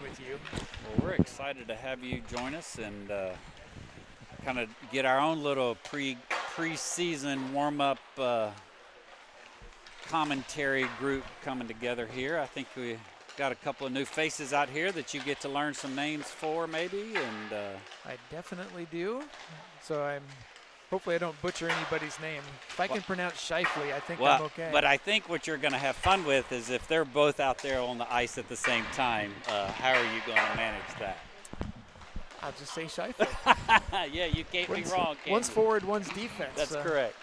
with you. Well, we're excited to have you join us and kind of get our own little preseason warm up commentary group coming together here. I think we got a couple of new faces out here that you get to learn some names for, maybe. And I definitely do. So hopefully I don't butcher anybody's name. If I can pronounce Shifley, I think I'm okay. But I think what you're going to have fun with is if they're both out there on the ice at the same time, how are you going to manage that? I'll just say Shifley. Yeah, you can't be wrong, can One's you? forward, one's defense. That's correct.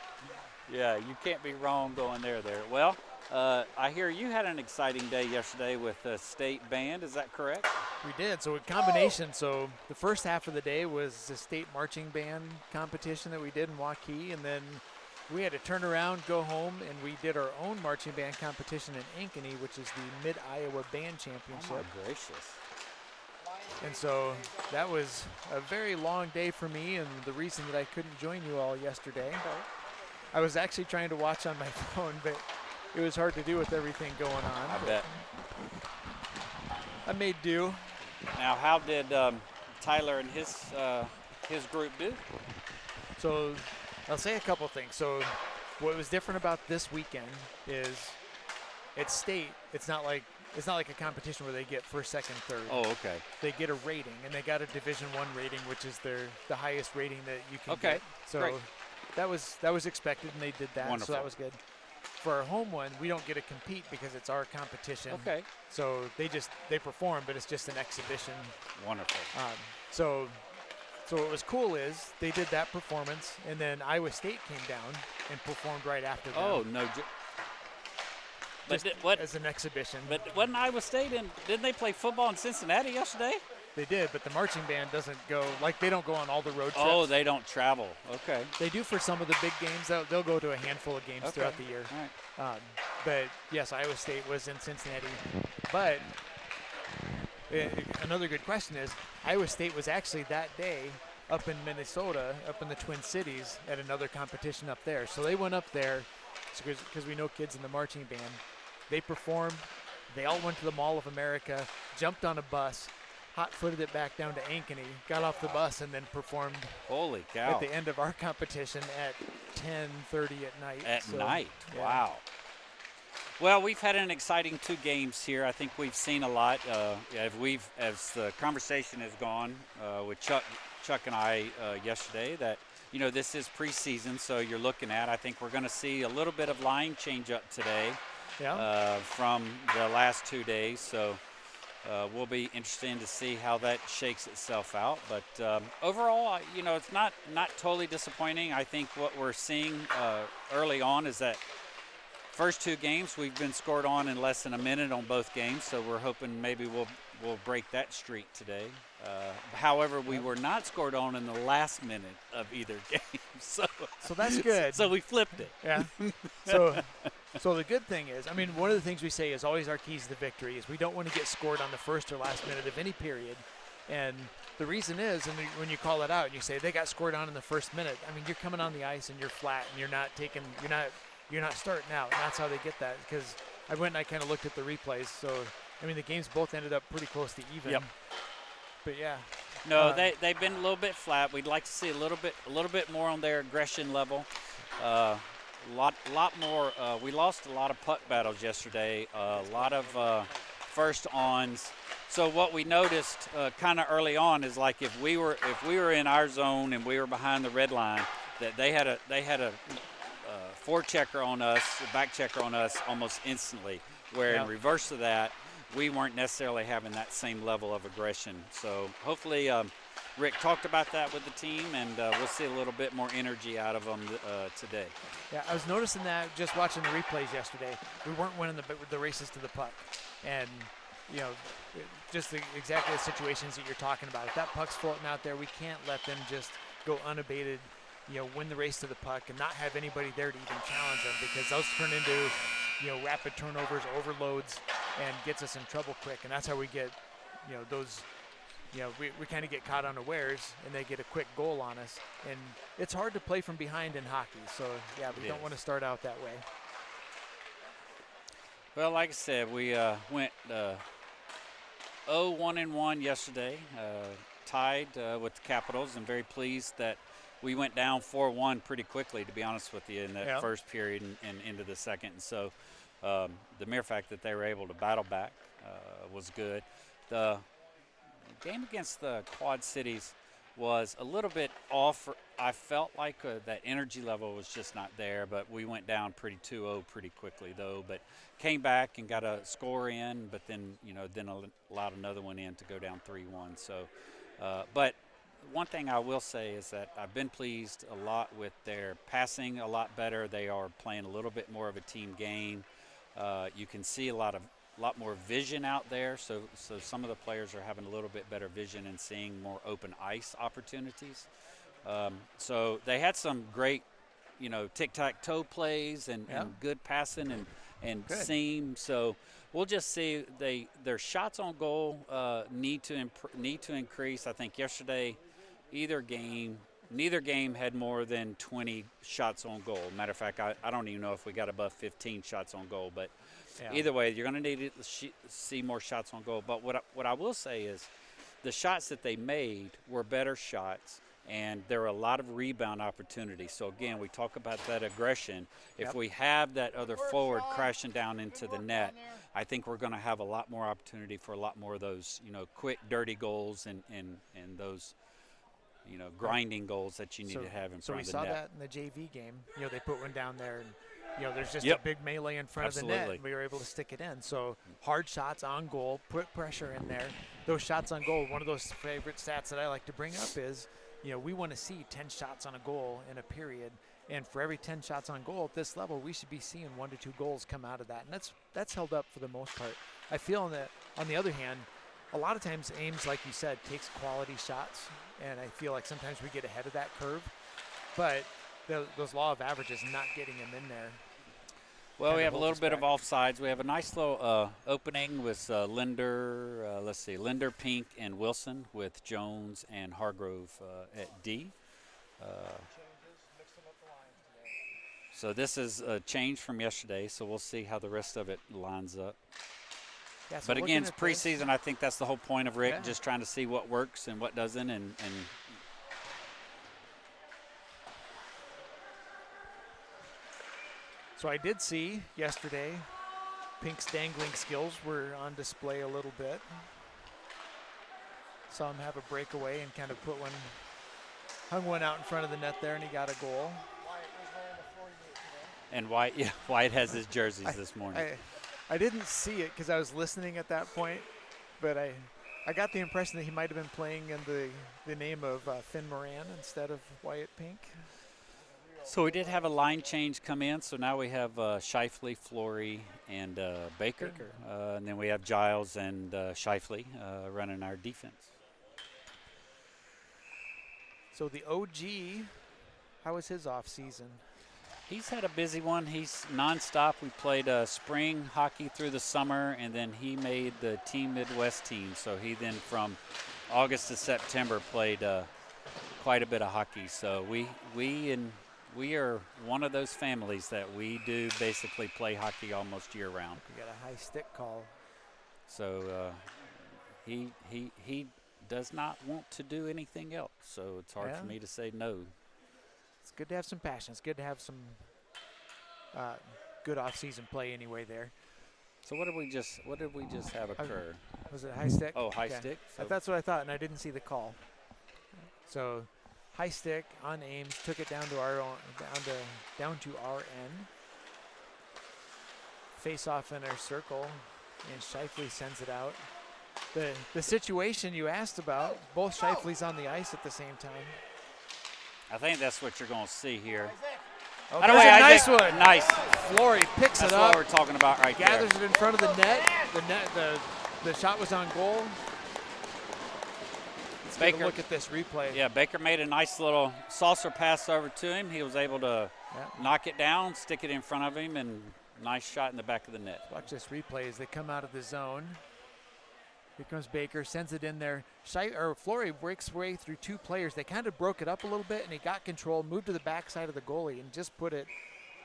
Yeah, you can't be wrong going there. Well, I hear you had an exciting day yesterday with the state band. Is that correct? We did. So a combination. So the first half of the day was the state marching band competition that we did in Waukee, and then we had to turn around, go home, and we did our own marching band competition in Ankeny, which is the Mid-Iowa Band Championship. Oh, my gracious. And so that was a very long day for me, and the reason that I couldn't join you all yesterday. I was actually trying to watch on my phone, but it was hard to do with everything going on. I bet. I made do. Now, how did Tyler and his group do? So I'll say a couple things. So what was different about this weekend is it's state. It's not like a competition where they get first, second, third. Oh, okay. They get a rating, and they got a Division I rating, which is the highest rating that you can Okay. get. So Great. that was expected, and they did that. Wonderful. So that was good. For our home one, we don't get to compete because it's our competition. Okay. So they perform, but it's just an exhibition. Wonderful. So what was cool is they did that performance, and then Iowa State came down and performed right after that. Oh, no. But as an exhibition. But wasn't Iowa State didn't they play football in Cincinnati yesterday? They did, but the marching band doesn't go, they don't go on all the road trips. Oh, they don't travel. Okay. They do for some of the big games. They'll go to a handful of games throughout the year. All right. But, yes, Iowa State was in Cincinnati. But another good question is, Iowa State was actually that day up in Minnesota, up in the Twin Cities, at another competition up there. So they went up there because we know kids in the marching band. They performed. They all went to the Mall of America, jumped on a bus, hot-footed it back down to Ankeny, got off the bus, and then performed Holy cow. at the end of our competition at 10:30 at night. At night. Yeah. Wow. Well, we've had an exciting 2 games here. I think we've seen a lot as the conversation has gone with Chuck and I yesterday that this is preseason, so you're looking at. I think we're going to see a little bit of line change up today. Yeah. From the last 2 days. So we'll be interesting to see how that shakes itself out. But overall, it's not totally disappointing. I think what we're seeing early on is that first 2 games we've been scored on in less than a minute on both games. So we're hoping maybe we'll break that streak today. However, we were not scored on in the last minute of either game. So that's good. So we flipped it. Yeah. So the good thing is, one of the things we say is always our keys to victory is we don't want to get scored on the first or last minute of any period. And the reason is, and when you call it out and you say they got scored on in the first minute, you're coming on the ice and you're flat and you're not starting out. And that's how they get that, because I went and I kind of looked at the replays. So, the games both ended up pretty close to even. Yep. But yeah. No, they've been a little bit flat. We'd like to see a little bit more on their aggression level. Lot more. We lost a lot of puck battles yesterday. A lot of first ons. So what we noticed kind of early on is if we were in our zone and we were behind the red line, that they had a forechecker on us, a back checker on us almost instantly. Where in reverse of that, we weren't necessarily having that same level of aggression. So hopefully Rick talked about that with the team, and we'll see a little bit more energy out of them today. Yeah, I was noticing that just watching the replays yesterday. We weren't winning the races to the puck. And, just exactly the situations that you're talking about. If that puck's floating out there, we can't let them just go unabated, win the race to the puck and not have anybody there to even challenge them, because those turn into rapid turnovers, overloads, and gets us in trouble quick. And that's how we get, those, we kind of get caught unawares and they get a quick goal on us. And it's hard to play from behind in hockey. So, yeah, we don't want to start out that way. Well, like I said, we went 1-1 yesterday, tied with the Capitals, and very pleased that we went down 4-1 pretty quickly, to be honest with you, in that first period and into the second. And so the mere fact that they were able to battle back was good. The game against the Quad Cities was a little bit off. I felt like that energy level was just not there, but we went down pretty 2-0 pretty quickly, though. But came back and got a score in, but then, then allowed another one in to go down 3-1. So, but one thing I will say is that I've been pleased a lot with their passing, a lot better. They are playing a little bit more of a team game. You can see a lot more vision out there, so some of the players are having a little bit better vision and seeing more open ice opportunities. So they had some great, tic-tac-toe plays and good passing and good seam. So we'll just see. Their shots on goal need to increase. I think yesterday, neither game had more than 20 shots on goal. Matter of fact, I don't even know if we got above 15 shots on goal, but either way, you're going to need to see more shots on goal. But what I will say is the shots that they made were better shots, and there were a lot of rebound opportunities. So, again, we talk about that aggression. If we have that other forward crashing down into the net, I think we're going to have a lot more opportunity for a lot more of those, quick, dirty goals and those grinding goals that you need to have in front of the net. So we saw that in the JV game. They put one down there, and there's just a big melee in front of the net, and we were able to stick it in. So hard shots on goal, put pressure in there. Those shots on goal, one of those favorite stats that I like to bring up is, we want to see 10 shots on a goal in a period, and for every 10 shots on goal at this level, we should be seeing 1 to 2 goals come out of that, and that's held up for the most part. I feel that, on the other hand, a lot of times Ames, like you said, takes quality shots, and I feel like sometimes we get ahead of that curve. But those law of averages, not getting them in there. Well, we have a little bit of offsides. We have a nice little opening with Linder, Pink, and Wilson, with Jones and Hargrove at D. So this is a change from yesterday, so we'll see how the rest of it lines up. Yeah, so but again, it's preseason. I think that's the whole point of Rick, just trying to see what works and what doesn't. And so I did see yesterday Pink's dangling skills were on display a little bit. Saw him have a breakaway and kind of hung one out in front of the net there, and he got a goal. And Wyatt has his jerseys this morning. I didn't see it because I was listening at that point, but I got the impression that he might have been playing in the name of Finn Moran instead of Wyatt Pink. So we did have a line change come in, so now we have Shifley, Flory, and Baker. And then we have Giles and Shifley running our defense. So the OG, how was his off season? He's had a busy one. He's nonstop. We played spring hockey through the summer, and then he made the Team Midwest team. So he then, from August to September, played quite a bit of hockey. So we are one of those families that we do basically play hockey almost year round. We got a high stick call. So he does not want to do anything else. So it's hard for me to say no. It's good to have some passion. It's good to have some good off-season play anyway there. So what did we just have occur? Was it a high stick? Oh, high stick. So that's what I thought, and I didn't see the call. So high stick on Ames, took it down to our end. Face off in our circle, and Shifley sends it out. The situation you asked about, both Shifleys on the ice at the same time. I think that's what you're going to see here. Oh, there's a nice one. Nice. Flory picks it up. That's what we're talking about right there. Gathers it in front of the net. The shot was on goal. Let's take a look at this replay. Yeah, Baker made a nice little saucer pass over to him. He was able to knock it down, stick it in front of him, and nice shot in the back of the net. Watch this replay as they come out of the zone. Here comes Baker, sends it in there. Flory breaks way through 2 players. They kind of broke it up a little bit, and he got control, moved to the backside of the goalie, and just put it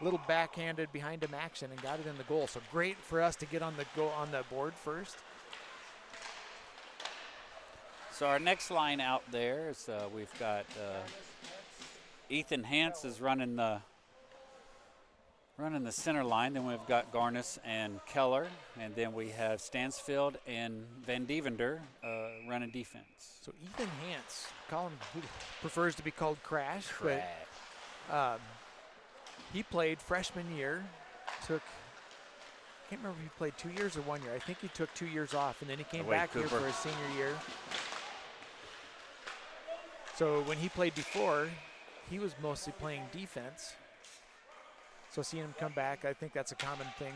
a little backhanded behind him action and got it in the goal. So great for us to get on the board first. So our next line out there is we've got Ethan Hance is running the center line. Then we've got Garnis and Keller, and then we have Stansfield and Van Devender running defense. So Ethan Hance, he prefers to be called Crash, but he played freshman year. I can't remember if he played 2 years or 1 year. I think he took 2 years off, and then he came back here for his senior year. So when he played before, he was mostly playing defense. So seeing him come back, I think that's a common thing.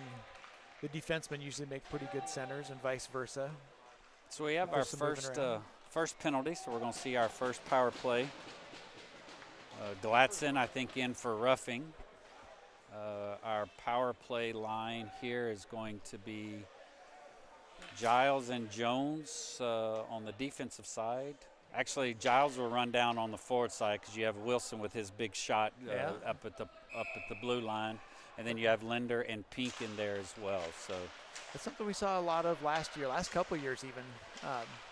The defensemen usually make pretty good centers and vice versa. So we have our first penalty, so we're going to see our first power play. Glatson, I think, in for roughing. Our power play line here is going to be Giles and Jones on the defensive side. Actually, Giles will run down on the forward side because you have Wilson with his big shot up at the blue line, and then you have Linder and Pink in there as well. So that's something we saw a lot of last couple of years even.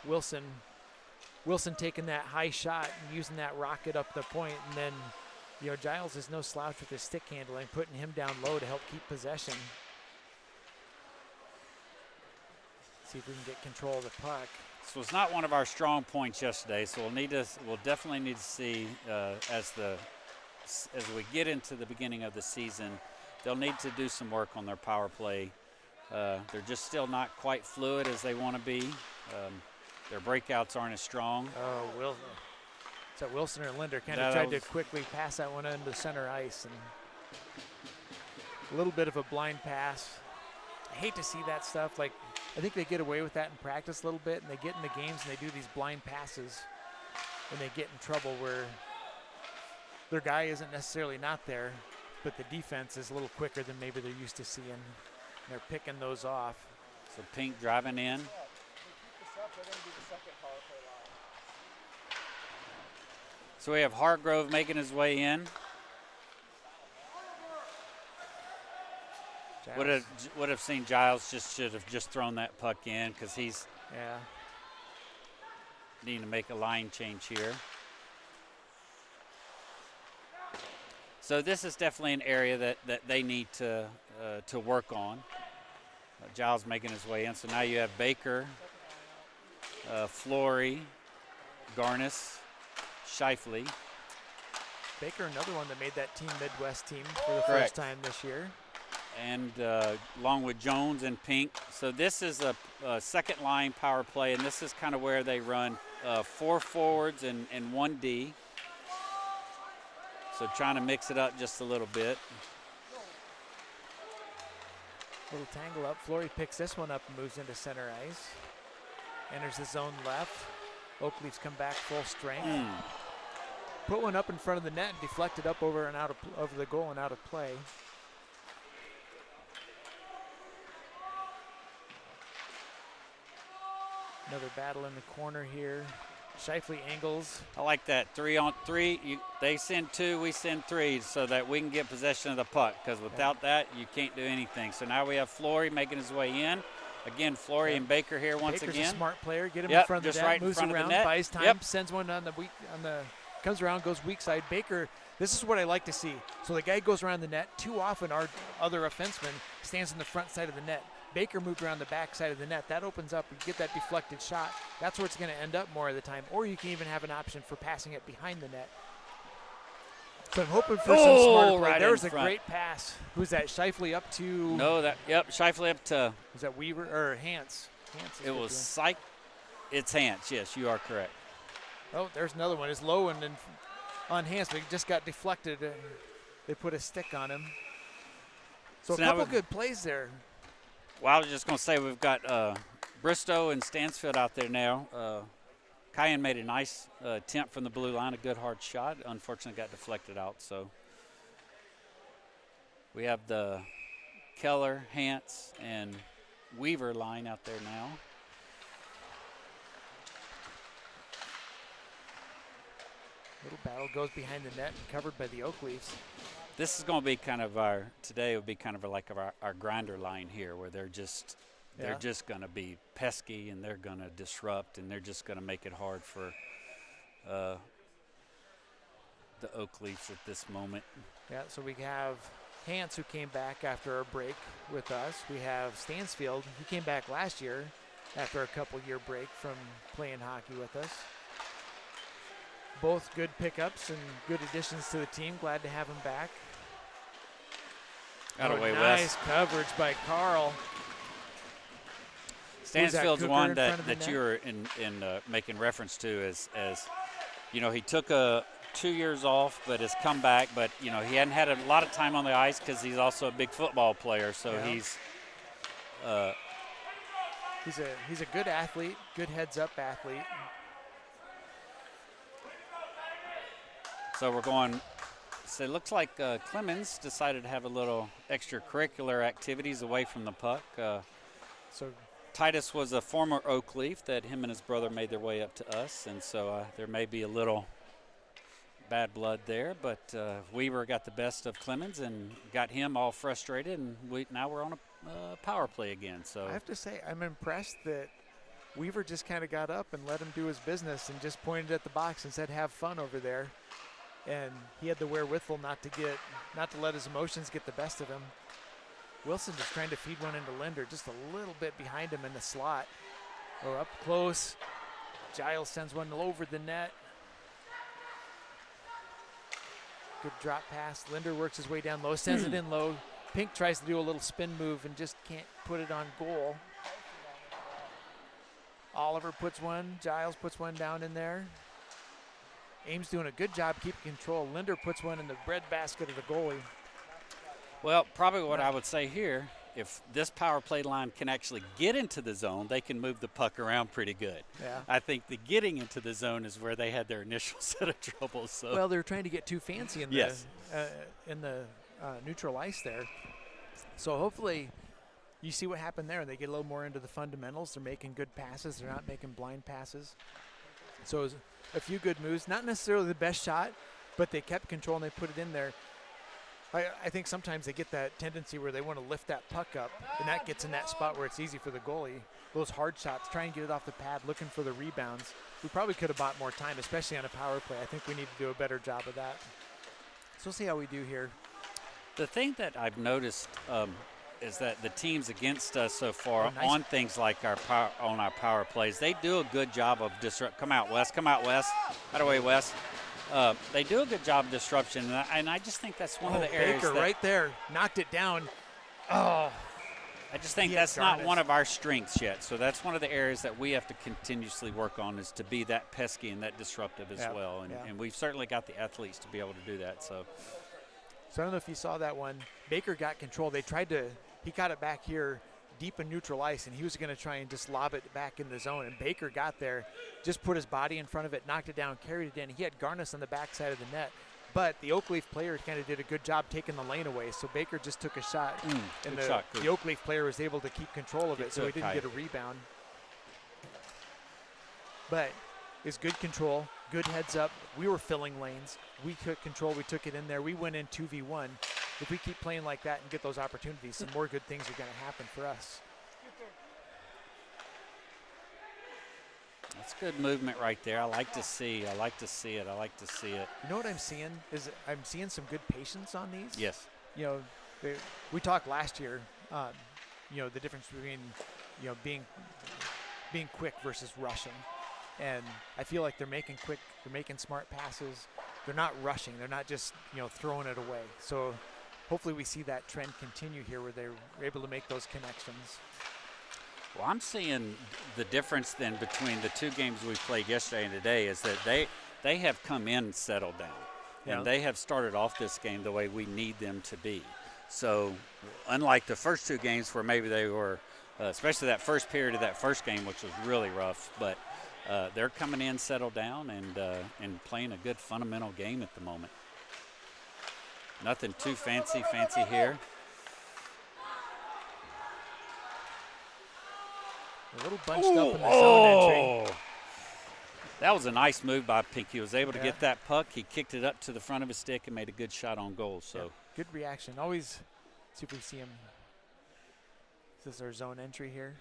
Wilson taking that high shot and using that rocket up the point, and then Giles is no slouch with his stick handling, putting him down low to help keep possession. See if we can get control of the puck. This was not one of our strong points yesterday, so we'll definitely need to see as we get into the beginning of the season, they'll need to do some work on their power play. They're just still not quite fluid as they want to be. Their breakouts aren't as strong. Oh, Wilson. So Wilson or Linder kind of tried to quickly pass that one into center ice, and a little bit of a blind pass. I hate to see that stuff. Like, I think they get away with that in practice a little bit, and they get in the games and they do these blind passes, and they get in trouble where their guy isn't necessarily not there, but the defense is a little quicker than maybe they're used to seeing. They're picking those off. So Pink driving in. So we have Hargrove making his way in. Would have seen Giles should have just thrown that puck in because he's needing to make a line change here. So this is definitely an area that they need to work on. Giles making his way in. So now you have Baker, Flory, Garnis, Shifley. Baker, another one that made that Team Midwest team for the first time this year. And along with Jones and Pink. So this is a second line power play, and this is kind of where they run 4 forwards and 1 D. So trying to mix it up just a little bit. Little tangle up. Flory picks this one up and moves into center ice. Enters the zone left. Oakleafs come back full strength. Put one up in front of the net and deflected up over the goal and out of play. Another battle in the corner here. Shifley angles. I like that 3-on-3. They send 2, we send 3, so that we can get possession of the puck. Because without that, you can't do anything. So now we have Flory making his way in. Again, Flory and Baker here once Baker's again. A smart player. Get him in front of the net. Right moves around, buys time, sends one on the comes around, goes weak side. Baker. This is what I like to see. So the guy goes around the net. Too often, our other offenseman stands in the front side of the net. Baker moved around the back side of the net. That opens up. You get that deflected shot. That's where it's going to end up more of the time. Or you can even have an option for passing it behind the net. So I'm hoping for some smart play. There was a great pass. Who's that? Shifley up to? No, Shifley up to. Was that Weaver or Hance? It was It's Hance. Yes, you are correct. Oh, there's another one. It's low and then on Hance, but he just got deflected. They put a stick on him. So a couple good plays there. Well, I was just going to say we've got Bristow and Stansfield out there now. Cayenne made a nice attempt from the blue line, a good hard shot. Unfortunately, got deflected out. So we have the Keller, Hance, and Weaver line out there now. Little battle goes behind the net, covered by the Oakleafs. This is going to be kind of today would be kind of like our grinder line here, where they're just They're just going to be pesky, and they're going to disrupt, and they're just going to make it hard for the Oak Leafs at this moment. Yeah, so we have Hance, who came back after a break with us. We have Stansfield, who came back last year after a couple-year break from playing hockey with us. Both good pickups and good additions to the team. Glad to have them back. Nice coverage by Carl. Stansfield's one that you were making reference to as he took 2 years off, but has come back. But he hadn't had a lot of time on the ice because he's also a big football player. So he's a good athlete, good heads-up athlete. So we're going. So it looks like Clemens decided to have a little extracurricular activities away from the puck. So Titus was a former Oak Leaf that him and his brother made their way up to us, and so there may be a little bad blood there. But Weaver got the best of Clemens and got him all frustrated, and now we're on a power play again. So I have to say I'm impressed that Weaver just kind of got up and let him do his business and just pointed at the box and said, "Have fun over there." And he had the wherewithal not to let his emotions get the best of him. Wilson just trying to feed one into Linder, just a little bit behind him in the slot. Or up close. Giles sends one over the net. Good drop pass. Linder works his way down low, sends it in low. Pink tries to do a little spin move and just can't put it on goal. Oliver puts one. Giles puts one down in there. Ames doing a good job keeping control. Linder puts one in the breadbasket of the goalie. Well, probably what I would say here, if this power play line can actually get into the zone, they can move the puck around pretty good. Yeah. I think the getting into the zone is where they had their initial set of troubles. So. Well, they're trying to get too fancy in the neutral ice there. So hopefully you see what happened there, and they get a little more into the fundamentals. They're making good passes. They're not making blind passes. So it was a few good moves. Not necessarily the best shot, but they kept control and they put it in there. I think sometimes they get that tendency where they want to lift that puck up, and that gets in that spot where it's easy for the goalie. Those hard shots, try and get it off the pad, looking for the rebounds. We probably could have bought more time, especially on a power play. I think we need to do a better job of that. So we'll see how we do here. The thing that I've noticed is that the teams against us so far on things like our power plays, they do a good job of disrupt. Come out, Wes. Come out, Wes. Out of the way, Wes. They do a good job of disruption, and I just think that's one of the areas. Baker right there knocked it down. Oh, I just think that's not one of our strengths yet. So that's one of the areas that we have to continuously work on, is to be that pesky and that disruptive as well. And we've certainly got the athletes to be able to do that. So I don't know if you saw that one. Baker got control. He got it back here deep in neutral ice, and he was going to try and just lob it back in the zone. And Baker got there, just put his body in front of it, knocked it down, carried it in. He had Garnis on the backside of the net. But the Oak Leaf player kind of did a good job taking the lane away. So Baker just took a shot, and the Oak Leaf player was able to keep control of it, so he didn't get a rebound. But it's good control, good heads up. We were filling lanes. We took control. We took it in there. We went in 2v1. If we keep playing like that and get those opportunities, some more good things are going to happen for us. That's good movement right there. I like to see it. I like to see it. You know what I'm seeing is I'm seeing some good patience on these. Yes. We talked last year, the difference between, being quick versus rushing. And I feel like they're making smart passes. They're not rushing. They're not just, throwing it away. So hopefully we see that trend continue here where they're able to make those connections. Well, I'm seeing the difference then between the two games we played yesterday and today is that they have come in settled down. Yeah. And they have started off this game the way we need them to be. So unlike the first two games where maybe they were, especially that first period of that first game, which was really rough, but they're coming in settled down and playing a good fundamental game at the moment. Nothing too fancy here. A little bunched up in the zone entry. That was a nice move by Pink. He was able to get that puck. He kicked it up to the front of his stick and made a good shot on goal. So good reaction. Always see if we see him. Is this our zone entry here?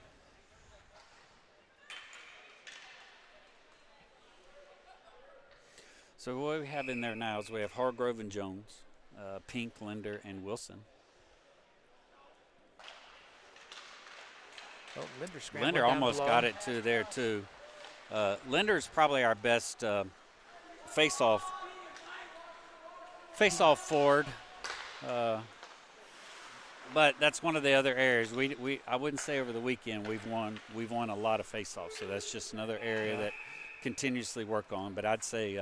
So what we have in there now is we have Hargrove and Jones, Pink, Linder, and Wilson. Oh, Linder scrambled Linder down almost below. got it to there too. Linder's probably our best face-off forward, but that's one of the other areas. I wouldn't say over the weekend we've won a lot of face-offs, so that's just another area that continuously work on. But I'd say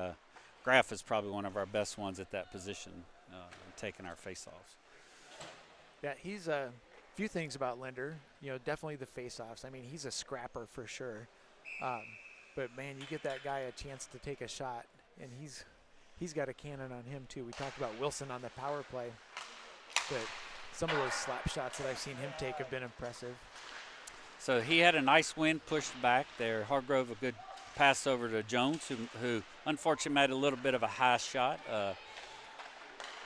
Graff is probably one of our best ones at that position, taking our face-offs. Yeah, he's a few things about Linder. You know, definitely the face-offs. I mean, he's a scrapper for sure. But man, you get that guy a chance to take a shot, and he's got a cannon on him too. We talked about Wilson on the power play, but some of those slap shots that I've seen him take have been impressive. So he had a nice wind pushed back there. Hargrove a good pass over to Jones, who unfortunately made a little bit of a high shot.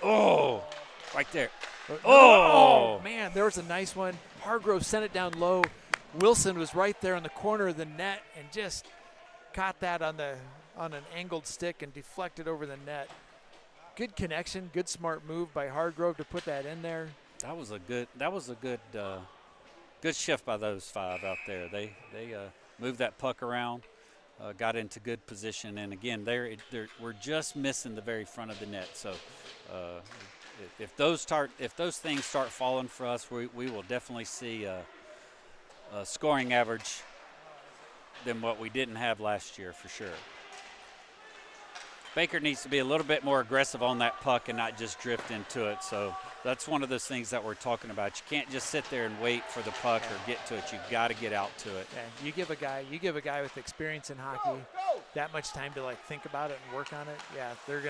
Right there. Oh, man, there was a nice one. Hargrove sent it down low. Wilson was right there in the corner of the net and just caught that on an angled stick and deflected over the net. Good connection, good smart move by Hargrove to put that in there. That was a good shift by those five out there. They moved that puck around, got into good position, and again, we're just missing the very front of the net. So if those things start falling for us, we will definitely see a scoring average than what we didn't have last year for sure. Baker needs to be a little bit more aggressive on that puck and not just drift into it. So that's one of those things that we're talking about. You can't just sit there and wait for the puck or get to it. You've got to get out to it. Yeah, you give a guy with experience in hockey that much time to like think about it and work on it. Yeah, they're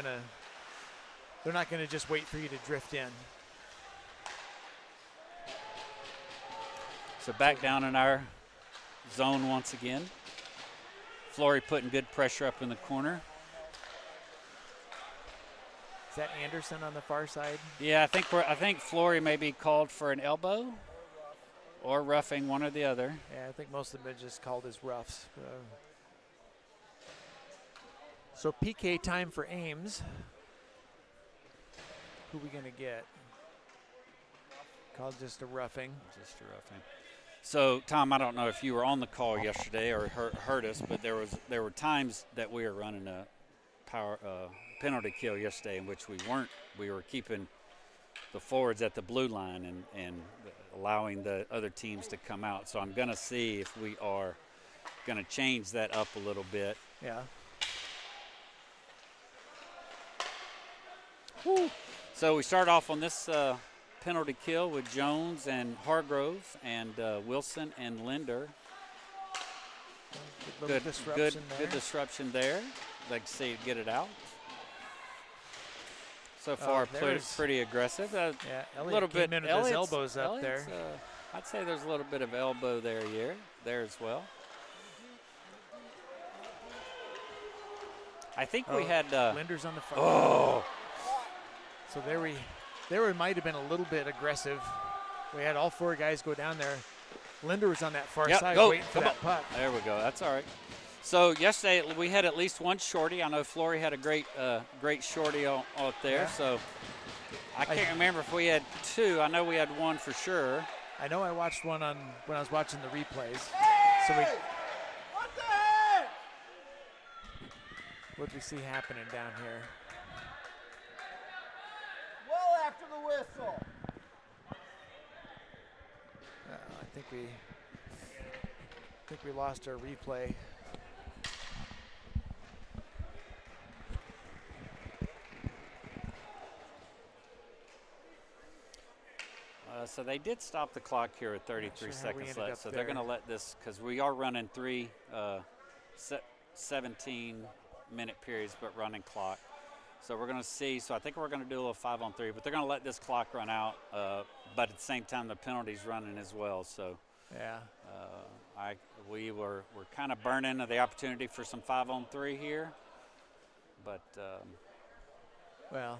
not gonna just wait for you to drift in. So back down in our zone once again. Flory putting good pressure up in the corner. Is that Anderson on the far side? Yeah, I think Flory may be called for an elbow or roughing, one or the other. Yeah, I think most of them are just called as roughs. So PK time for Ames. Who are we gonna get? Called just a roughing. Just a roughing. So, Tom, I don't know if you were on the call yesterday or heard us, but there were times that we were running a penalty kill yesterday in which we weren't. We were keeping the forwards at the blue line and allowing the other teams to come out. So I'm going to see if we are going to change that up a little bit. Yeah. Woo. So we start off on this penalty kill with Jones and Hargrove and Wilson and Linder. Good disruption there. Like to see it get it out. So far, pretty aggressive. Yeah, a little bit. Came in with his elbows up there. I'd say there's a little bit of elbow there as well. I think we had Linder's on the far. Oh. So there we might have been a little bit aggressive. We had all four guys go down there. Linder was on that far side waiting for that puck. There we go. That's all right. So yesterday we had at least one shorty. I know Flory had a great shorty out there. Yeah. So I can't remember if we had two. I know we had one for sure. I know I watched one when I was watching the replays. Hey! So what the heck? What do we see happening down here? Well after the whistle. I think we lost our replay. So they did stop the clock here at 33 seconds left. So they're going to let this, because we are running three 17-minute periods, but running clock. So we're going to see. So I think we're going to do a little 5-on-3, but they're going to let this clock run out. But at the same time, the penalty's running as well. So yeah, we're kind of burning the opportunity for some 5-on-3 here. But well.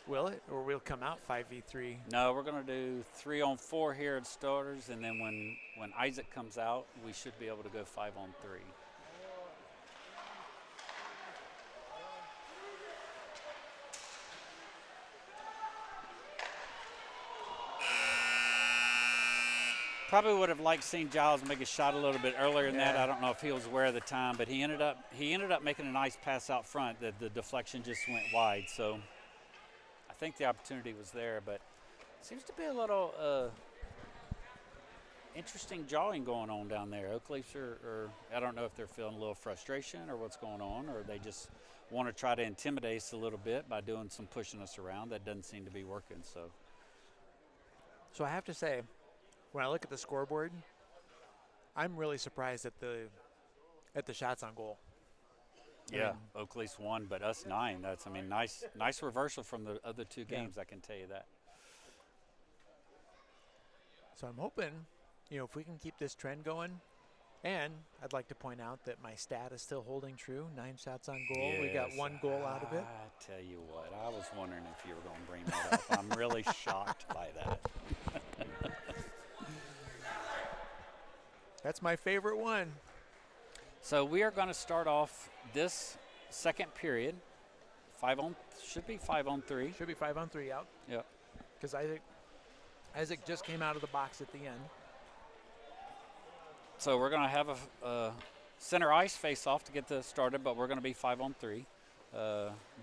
Will it, or we'll come out 5v3? No, we're going to do 3-on-4 here at starters, and then when Isaac comes out, we should be able to go 5-on-3. Probably would have liked seeing Giles make a shot a little bit earlier than that. Yeah. I don't know if he was aware of the time, but he ended up making a nice pass out front that the deflection just went wide. So I think the opportunity was there, but seems to be a little interesting jawing going on down there. Oak Leafs are I don't know if they're feeling a little frustration or what's going on, or they just want to try to intimidate us a little bit by doing some pushing us around. That doesn't seem to be working. So I have to say, when I look at the scoreboard, I'm really surprised at the shots on goal. Yeah, Oak Leafs won, but us 9. That's nice reversal from the other 2 games. I can tell you that. So I'm hoping, if we can keep this trend going, and I'd like to point out that my stat is still holding true. 9 shots on goal. Yes, We got 1 goal out of it. I tell you what, I was wondering if you were going to bring that up. I'm really shocked by that. That's my favorite one. So we are going to start off this second period. Should be 5 on 3. Should be 5 on 3 out. Yep. Because Isaac just came out of the box at the end. So we're going to have a center ice face-off to get this started, but we're going to be 5 on 3.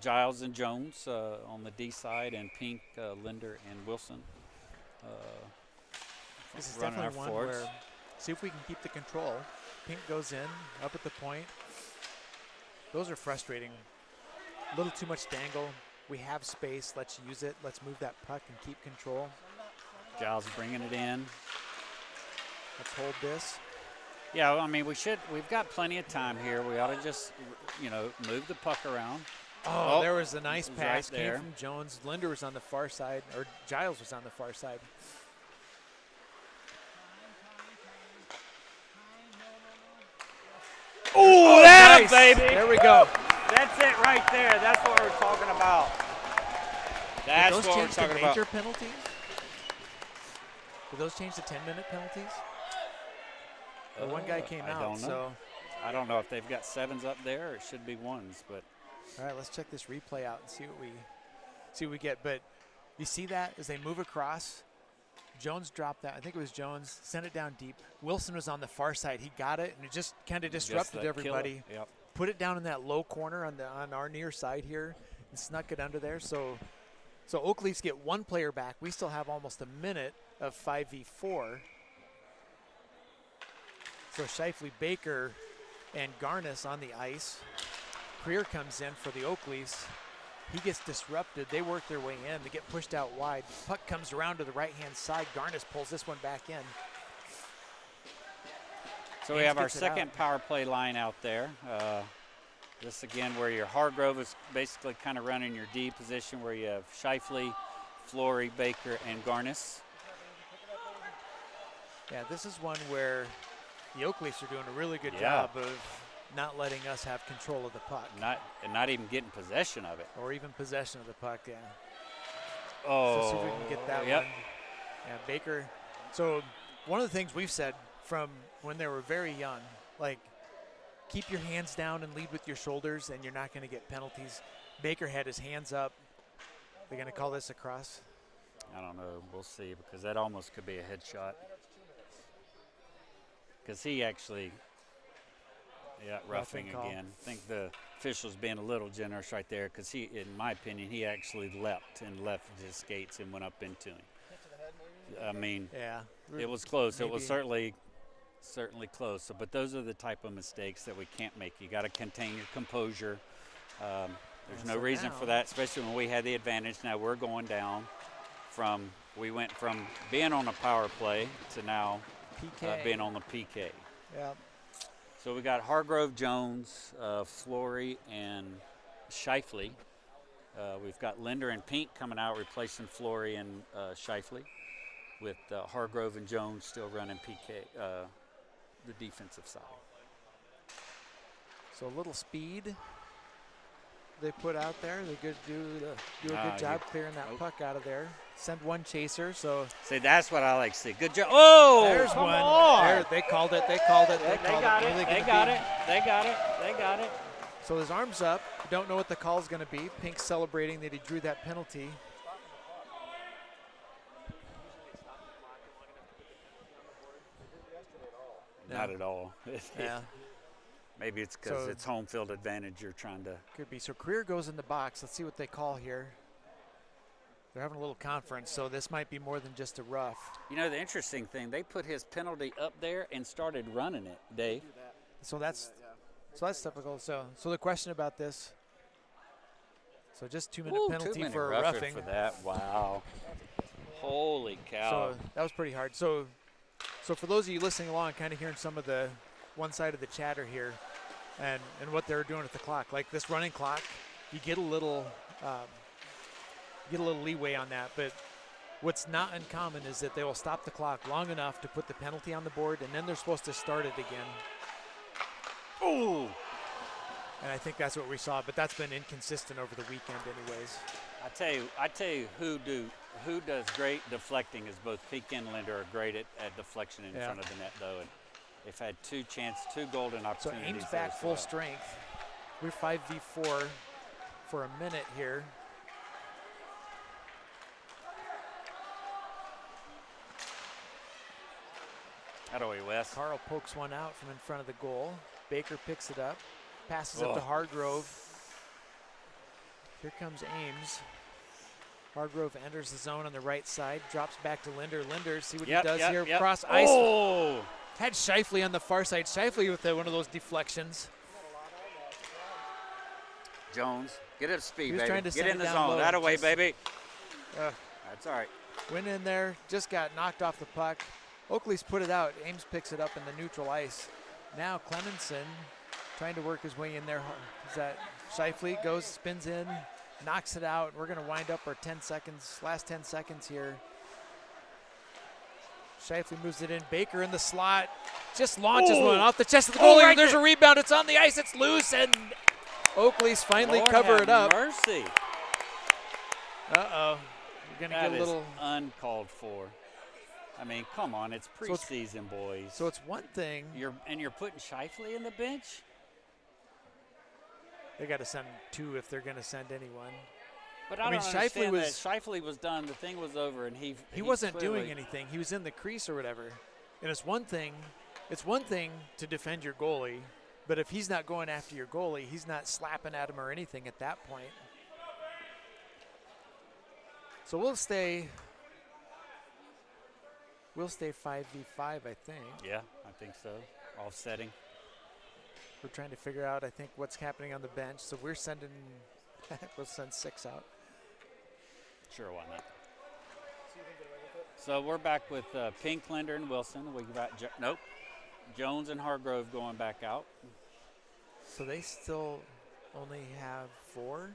Giles and Jones on the D side, and Pink, Linder, and Wilson. This is running definitely our one forwards. where, see if we can keep the control. Pink goes in, up at the point. Those are frustrating. A little too much dangle. We have space. Let's use it. Let's move that puck and keep control. Giles bringing it in. Let's hold this. Yeah, we've got plenty of time here. We ought to just, move the puck around. Oh, there was a nice right pass. there. Came from Jones. Linder was on the far side, or Giles was on the far side. Oh, that nice. baby. There we go. That's it right there. That's what we're talking about. That's Did those what we're change to talking major about. penalties? Did those change to 10-minute penalties? The one guy came I out, don't know. so. I don't know if they've got 7s up there or it should be 1s, but All right, let's check this replay out and see what we get. But you see that as they move across, Jones dropped that. I think it was Jones. Sent it down deep. Wilson was on the far side. He got it, and it just kind of disrupted that everybody. killer. Yep. Put it down in that low corner on our near side here and snuck it under there. So Oak Leafs get 1 player back. We still have almost a minute of 5v4. So Shifley, Baker, and Garnis on the ice. Creer comes in for the Oak Leafs. He gets disrupted. They work their way in. They get pushed out wide. Puck comes around to the right-hand side. Garnis pulls this one back in. So we Ames have our gets it second out. power play line out there. This again where your Hargrove is basically kind of running your D position where you have Shifley, Flory, Baker, and Garnis. Yeah, this is one where the Oak Leafs are doing a really good Yeah. job of not letting us have control of the puck. Not even getting possession of it. Or even possession of the puck, yeah. Oh, So see if we can get that yep. one. Yeah, Baker. So one of the things we've said from when they were very young, like keep your hands down and lead with your shoulders and you're not going to get penalties. Baker had his hands up. They're going to call this a cross. I don't know. We'll see because that almost could be a headshot. Because he actually, roughing call. again. I think the official's being a little generous right there because he, in my opinion, he actually leapt and left his skates and went up into him. I mean, Yeah. it was close. It was Maybe. certainly close. So, but those are the type of mistakes that we can't make. You got to contain your composure. There's And no so reason now- for that, especially when we had the advantage. Now we're going down we went from being on a power play to now PK. being on the PK. Yeah. So we got Hargrove, Jones, Flory, and Shifley. We've got Linder and Pink coming out replacing Flory and Shifley, with Hargrove and Jones still running PK, the defensive side. So a little speed they put out there. They do a good job clearing that puck out of there. Send one chaser. So See, that's what I like to see. Good job. Oh, there's come one. on. There, they called it. They called it. They called got it. Really They gonna got be- it. They got it. They got it. So his arms up. Don't know what the call is going to be. Pink celebrating that he drew that penalty. Not at all. Yeah. Maybe it's because So- it's home field advantage you're trying to. Could be. So Career goes in the box. Let's see what they call here. They're having a little conference, so this might be more than just a rough. You know, the interesting thing, they put his penalty up there and started running it, Dave. So that's typical. So the question about this. So just 2-minute Ooh, penalty 2-minute for roughing roughing. for that. Wow. Holy cow. So that was pretty hard. So for those of you listening along, kind of hearing some of the one side of the chatter here, and what they're doing at the clock, like this running clock, you get a little leeway on that. But what's not uncommon is that they will stop the clock long enough to put the penalty on the board, and then they're supposed to start it again. Ooh. And I think that's what we saw, but that's been inconsistent over the weekend anyways. I tell you who does great deflecting is both Peak and Linder are great at deflection in front of the net, though. And they've had two golden So opportunities. Ames there back as full well. strength. We're 5v4 for a minute here. Attaboy, Wes. Carl pokes one out from in front of the goal. Baker picks it up, passes up to Hargrove. Here comes Ames. Hargrove enters the zone on the right side, drops back to Linder. Linder, see what he does here. Cross ice. Oh! Had Scheifele on the far side. Scheifele with one of those deflections. Jones, get up to speed, He was baby. trying to Get send in it the down zone. low. That away, Just- baby. That's all right. Went in there, just got knocked off the puck. Oakley's put it out. Ames picks it up in the neutral ice. Now Clemenson trying to work his way in there. Is that Scheifele goes, spins in, knocks it out. We're going to wind up our 10 seconds, last 10 seconds here. Scheifele moves it in. Baker in the slot. Just launches one off the chest of the goalie. Right There's there. a rebound. It's on the ice. It's loose, and Oakley's finally Lord cover have it up. Mercy. Uh-oh. We're going to That get a is little. uncalled for. I mean, come on, it's preseason, boys. So it's one thing. You're putting Scheifele in the bench? They got to send two if they're going to send anyone. But I I mean, don't Scheifele understand was- that. Scheifele was done. The thing was over, and he wasn't clearly- doing anything. He was in the crease or whatever. And it's one thing to defend your goalie, but if he's not going after your goalie, he's not slapping at him or anything at that point. So we'll stay 5v5, I think. Yeah, I think so. Offsetting. We're trying to figure out, I think, what's happening on the bench. So we're sending, we'll send 6 out. Sure, why not? So we're back with Pink, Linder, and Wilson. We got Jones and Hargrove going back out. So they still only have 4?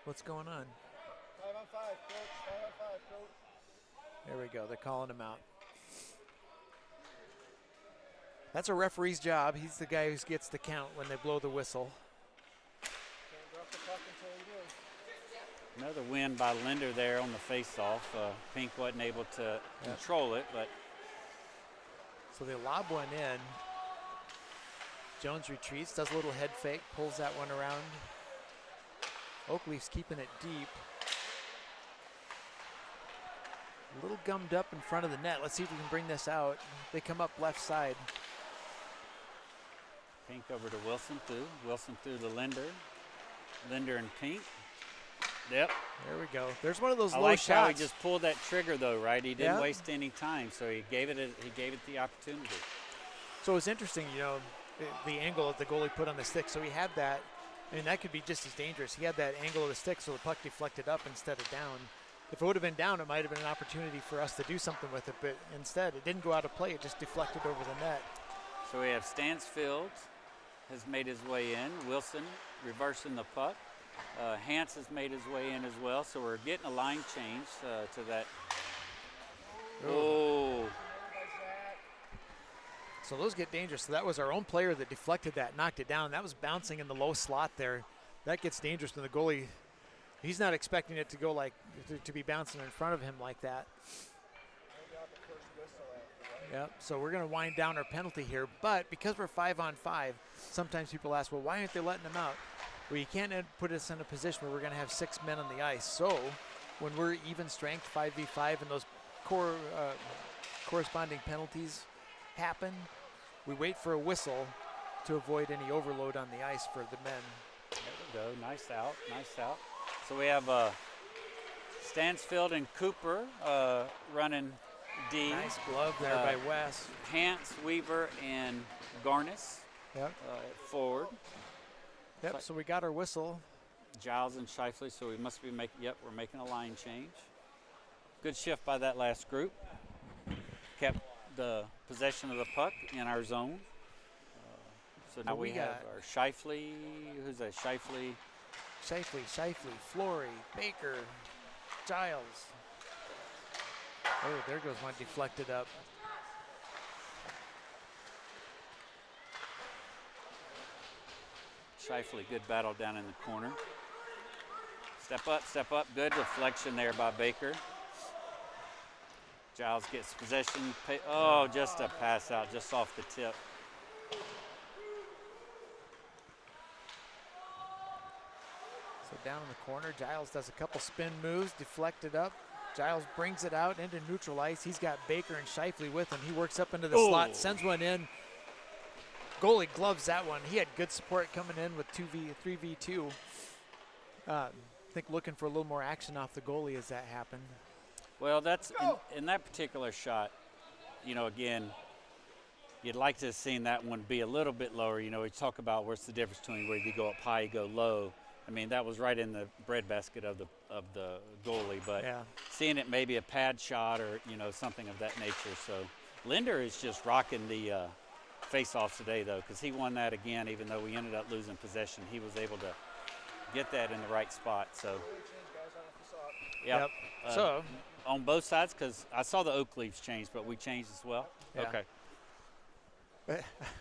What's going on? 5 on 5, coach. 5 on 5, coach. There we go. They're calling him out. That's a referee's job. He's the guy who gets the count when they blow the whistle. Can't drop the puck until you do. Another win by Linder there on the face-off. Pink wasn't able to control it, but So they lob one in. Jones retreats, does a little head fake, pulls that one around. Oakley's keeping it deep. A little gummed up in front of the net. Let's see if we can bring this out. They come up left side. Pink over to Wilson through to Linder. Linder and Pink. Yep. There we go. There's one of those I low like how he shots. just pulled that trigger though, right? He didn't Yeah. waste any time, so he gave it the opportunity. So it's interesting, the angle that the goalie put on the stick. So he had that. I mean, that could be just as dangerous. He had that angle of the stick, so the puck deflected up instead of down. If it would have been down, it might have been an opportunity for us to do something with it, but instead it didn't go out of play. It just deflected over the net. So we have Stansfield has made his way in. Wilson reversing the puck. Hance has made his way in as well. So we're getting a line change to that. Oh. So those get dangerous. So that was our own player that deflected that, knocked it down. That was bouncing in the low slot there. That gets dangerous when the goalie, he's not expecting it to go to be bouncing in front of him like that. Yep, so we're going to wind down our penalty here. But because we're 5 on 5, sometimes people ask, well, why aren't they letting them out? Well, you can't put us in a position where we're going to have 6 men on the ice. So when we're even strength, 5v5, and those corresponding penalties happen, we wait for a whistle to avoid any overload on the ice for the men. There we go. Nice out. Nice out. So we have Stansfield and Cooper running D. Nice glove there by Wes. Hance, Weaver, and Garnis Yep. forward. Yep. So we got our whistle. Giles and Shifley, so we must be making, yep, we're making a line change. Good shift by that last group. Kept the possession of the puck in our zone. So now we have our Shifley, who's that? Shifley, Flory, Baker, Giles. Oh, there goes one deflected up. Shifley, good battle down in the corner. Step up, good deflection there by Baker. Giles gets possession. Oh, just a pass out, just off the tip. So down in the corner, Giles does a couple spin moves, deflected up. Giles brings it out into neutral ice. He's got Baker and Shifley with him. He works up into the slot, sends one in. Goalie gloves that one. He had good support coming in with 3v2. I think looking for a little more action off the goalie as that happened. Well, that's in that particular shot, you know, again, you'd like to have seen that one be a little bit lower. You know, we talk about what's the difference between where you go up high, you go low. I mean, that was right in the breadbasket of the goalie, but seeing it maybe a pad shot or, you know, something of that nature. So Linder is just rocking the face-offs today, though, because he won that again, even though we ended up losing possession. He was able to get that in the right spot. So, yep. So on both sides, because I saw the Oak Leafs change, but we changed as well. Yeah. Okay.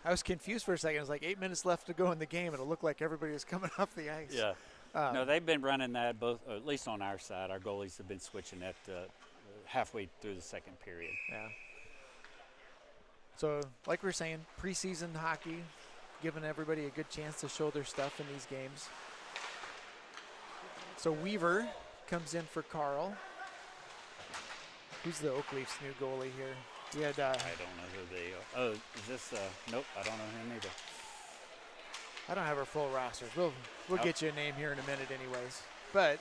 I was confused for a second. It was like 8 minutes left to go in the game, and it looked like everybody was coming off the ice. Yeah. No, they've been running that both, at least on our side. Our goalies have been switching that halfway through the second period. Yeah. So, like we were saying, preseason hockey, giving everybody a good chance to show their stuff in these games. So Weaver comes in for Carl. Who's the Oak Leafs' new goalie here? We had, I don't know who they are. Oh, is this? Nope, I don't know him either. I don't have our full roster. We'll get you a name here in a minute anyways. But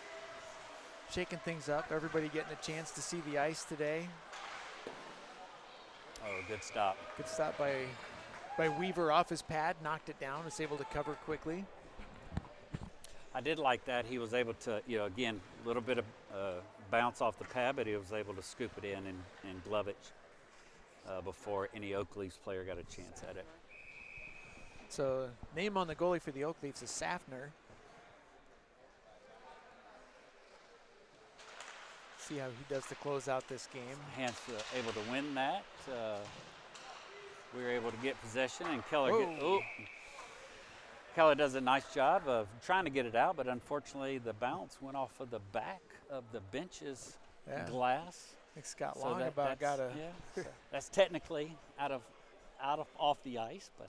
shaking things up, everybody getting a chance to see the ice today. Oh, good stop. Good stop by Weaver off his pad, knocked it down, was able to cover quickly. I did like that. He was able to, you know, again, a little bit of bounce off the pad, but he was able to scoop it in and glove it before any Oak Leafs player got a chance at it. So name on the goalie for the Oak Leafs is Safner. See how he does to close out this game. Hance able to win that. We were able to get possession, and Keller Keller does a nice job of trying to get it out, but unfortunately the bounce went off of the back of the bench's glass. I think Scott So Longabout got a. Yeah, that's technically off the ice, but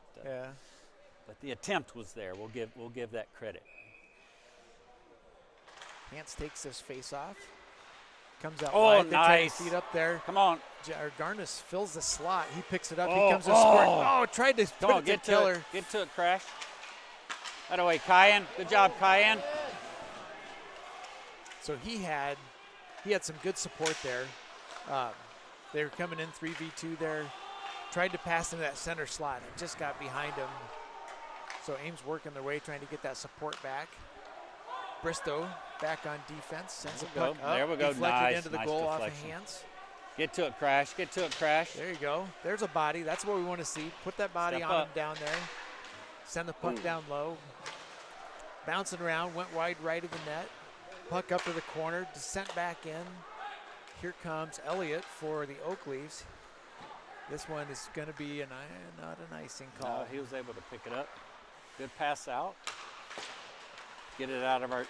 but the attempt was there. We'll give that credit. Hance takes this face off. Comes out Oh, wide. nice. Feet up there. Come on. Garnis fills the slot. He picks it up. Oh, He comes to score. Oh, tried to Come on, put it to Keller. Get to it, Crash. That away, Cayenne. Good job, Cayenne. So he had some good support there. They were coming in 3v2 there. Tried to pass him that center slot. It just got behind him. So Ames working their way, trying to get that support back. Bristow back on defense. Sends a puck up. There we go. Deflected Nice, into the nice goal off of deflection. Hance. Get to it, Crash. Get to it, Crash. There you go. There's a body. That's what we want to see. Put that body Step on up. him down there. Send the puck down low. Bouncing around, went wide right of the net. Puck up to the corner, sent back in. Here comes Elliott for the Oak Leafs. This one is going to be not an icing call. No, he was able to pick it up. Good pass out. Get it out of our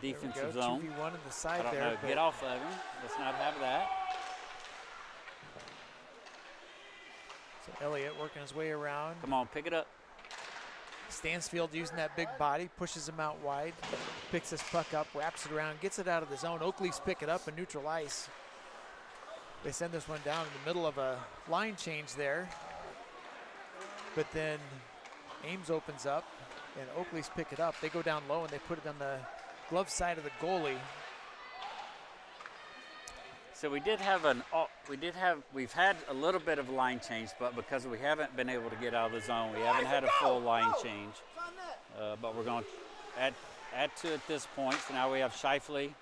defensive zone. 2v1 on the side I don't there. know. Get off of him. Let's not have that. So Elliott working his way around. Come on, pick it up. Stansfield using that big body, pushes him out wide, picks his puck up, wraps it around, gets it out of the zone. Oak Leafs pick it up in neutral ice. They send this one down in the middle of a line change there. But then Ames opens up, and Oakley's pick it up. They go down low, and they put it on the glove side of the goalie. So we've had a little bit of line change, but because we haven't been able to get out of the zone, we haven't had a full line change. But we're going to add to it this point. So now we have Shifley.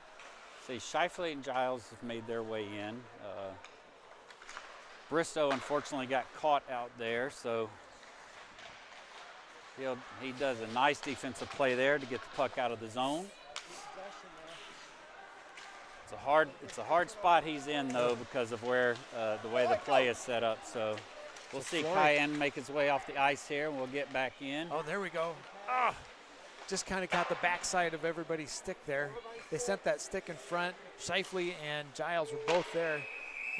See, Shifley and Giles have made their way in. Bristow unfortunately got caught out there, so he does a nice defensive play there to get the puck out of the zone. It's a hard spot he's in though because of where the way the play is set up. So we'll see Cayenne make his way off the ice here, and we'll get back in. Oh, there we go. Ah, just kind of got the backside of everybody's stick there. They sent that stick in front. Shifley and Giles were both there,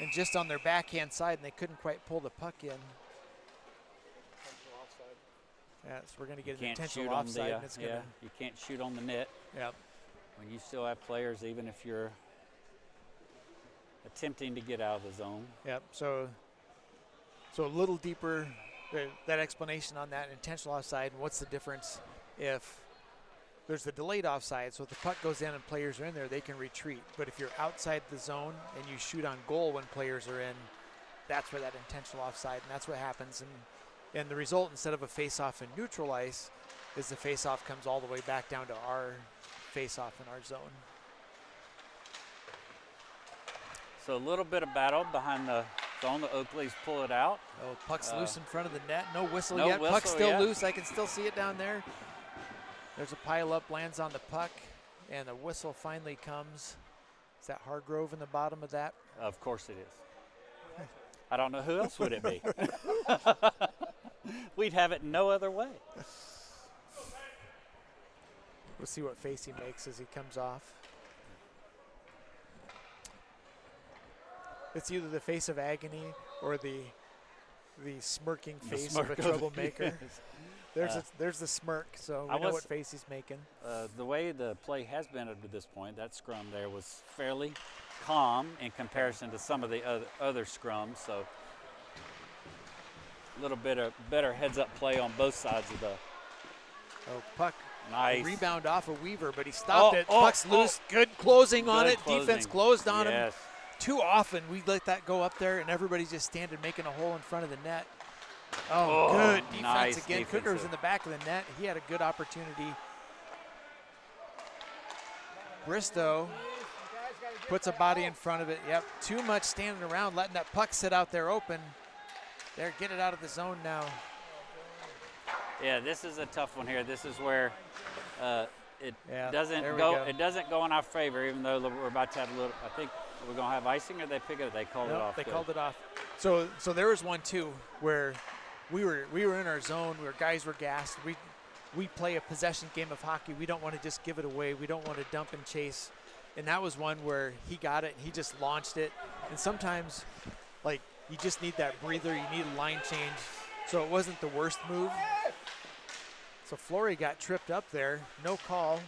and just on their backhand side, and they couldn't quite pull the puck in. Yeah, so we're going to get an intentional offside. You can't shoot on the net. Yep. When you still have players, even if you're attempting to get out of the zone. Yep. So a little deeper, that explanation on that intentional offside. And what's the difference if there's the delayed offside? So if the puck goes in and players are in there, they can retreat. But if you're outside the zone and you shoot on goal when players are in, that's where that intentional offside, and that's what happens. And the result, instead of a face-off in neutral ice, is the face-off comes all the way back down to our face-off in our zone. So a little bit of battle behind the zone. The Oakleys pull it out. Oh, puck's loose in front of the net. No whistle no yet. Whistle Puck's still yet. loose. I can still see it down there. There's a pile-up, lands on the puck, and the whistle finally comes. Is that Hargrove in the bottom of that? Of course it is. I don't know who else would it be. We'd have it no other way. We'll see what face he makes as he comes off. It's either the face of agony or the smirking face of a troublemaker. There's the smirk, so we know what face he's making. The way the play has been up to this point, that scrum there was fairly calm in comparison to some of the other scrums. So a little bit of better heads-up play on both sides of the. Oh, puck. Nice. Rebound off of Weaver, but he stopped it. Puck's loose. Good closing on it. Closing. Defense closed on him. Yes. Too often we let that go up there, and everybody's just standing making a hole in front of the net. Oh, good defense nice again. Cooker was in the back of the net. He had a good opportunity. Bristow puts a body in front of it. Yep, too much standing around, letting that puck sit out there open. There, get it out of the zone now. Yeah, this is a tough one here. This is where it doesn't go in our favor, even though we're about to have a little. I think we're gonna have icing, or they pick it up. They called it off. They called it off. So there was one too where we were in our zone where guys were gassed. We play a possession game of hockey. We don't want to just give it away. We don't want to dump and chase. And that was one where he got it and he just launched it. And sometimes, like, you just need that breather. You need a line change. So it wasn't the worst move. So Flory got tripped up there. No call.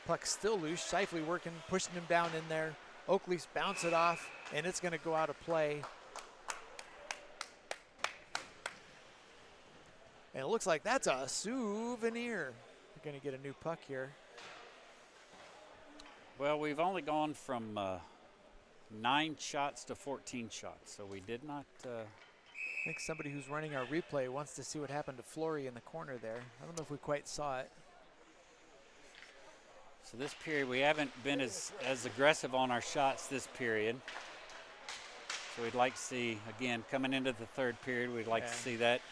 Puck still loose. Shifley working, pushing him down in there. Oakley's bounce it off, and it's going to go out of play. And it looks like that's a souvenir. We're going to get a new puck here. Well, we've only gone from 9 shots to 14 shots, so we did not. I think somebody who's running our replay wants to see what happened to Flory in the corner there. I don't know if we quite saw it. So this period, we haven't been as aggressive on our shots this period. So we'd like to see, again, coming into the third period, we'd like to see that.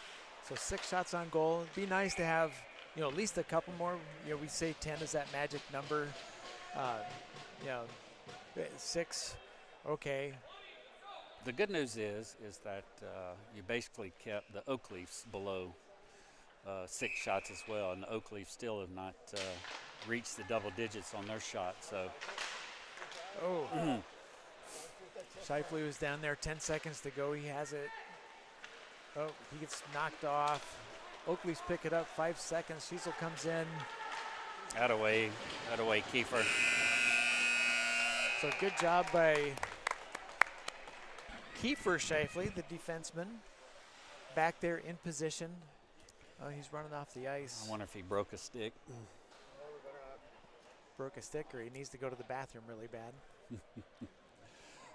So 6 shots on goal. It'd be nice to have, at least a couple more. We say 10 is that magic number. 6, okay. The good news is that you basically kept the Oakleafs below 6 shots as well, and the Oakleafs still have not reached the double digits on their shot. So, Shifley was down there, 10 seconds to go. He has it. Oh, he gets knocked off. Oakleafs pick it up, 5 seconds. Cecil comes in. Out of way, Kiefer. So good job by Kiefer Shifley, the defenseman, back there in position. Oh, he's running off the ice. I wonder if he broke a stick. Broke a stick, or he needs to go to the bathroom really bad.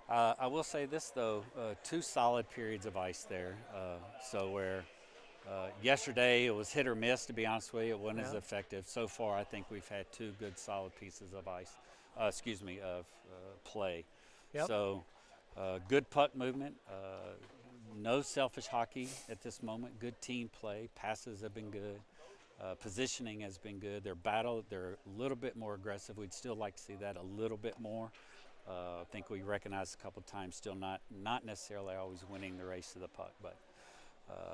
I will say this, though, 2 solid periods of ice there. So where yesterday it was hit or miss, to be honest with you. It wasn't as effective. So far, I think we've had 2 good solid pieces of ice, of play. Yep. So good puck movement, no selfish hockey at this moment, good team play, passes have been good. Positioning has been good. They're a little bit more aggressive. We'd still like to see that a little bit more. I think we recognized a couple of times still not necessarily always winning the race to the puck, but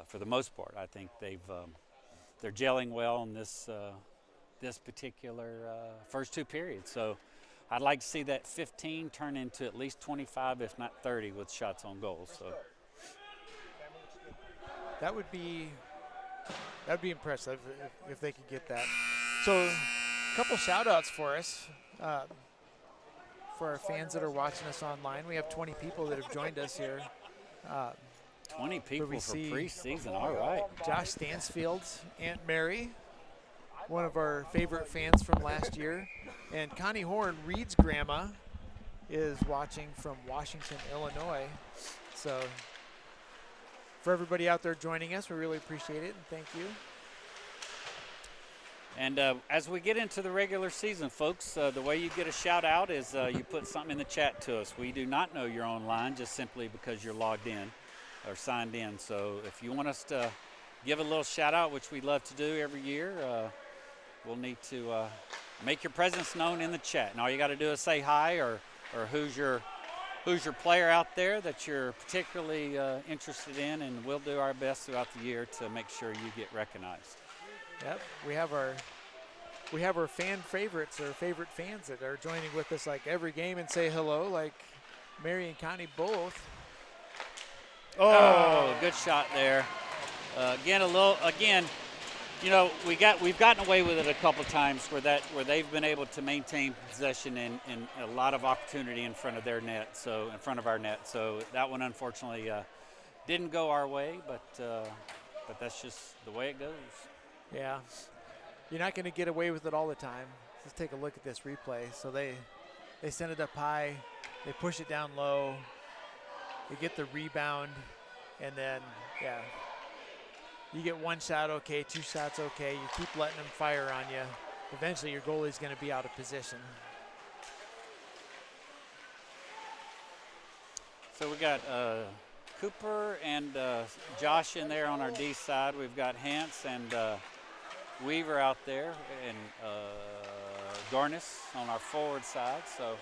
for the most part, I think they're gelling well in this particular first 2 periods. So I'd like to see that 15 turn into at least 25, if not 30, with shots on goal. So that would be impressive if they could get that. So a couple shout outs for us. For our fans that are watching us online, we have 20 people that have joined us here. 20 people for preseason, all right. Josh Stansfield's Aunt Mary, one of our favorite fans from last year. And Connie Horn, Reed's grandma, is watching from Washington, Illinois. So for everybody out there joining us, we really appreciate it, and thank you. And as we get into the regular season, folks, the way you get a shout out is you put something in the chat to us. We do not know you're online just simply because you're logged in or signed in. So if you want us to give a little shout out, which we love to do every year, we'll need to make your presence known in the chat. And all you got to do is say hi or who's your player out there that you're particularly interested in, and we'll do our best throughout the year to make sure you get recognized. Yep, we have our fan favorites, or favorite fans that are joining with us like every game and say hello, like Mary and Connie both. Oh, good shot there. Again, you know, we've gotten away with it a couple times where they've been able to maintain possession and a lot of opportunity in front of their net, so in front of our net. So that one unfortunately didn't go our way, but that's just the way it goes. Yeah, you're not going to get away with it all the time. Let's take a look at this replay. So they send it up high, they push it down low, they get the rebound, and then, yeah, you get 1 shot okay, 2 shots okay, you keep letting them fire on you. Eventually your goalie's going to be out of position. So we got Cooper and Josh in there on our D side. We've got Hance and Weaver out there, and Dornis on our forward side. So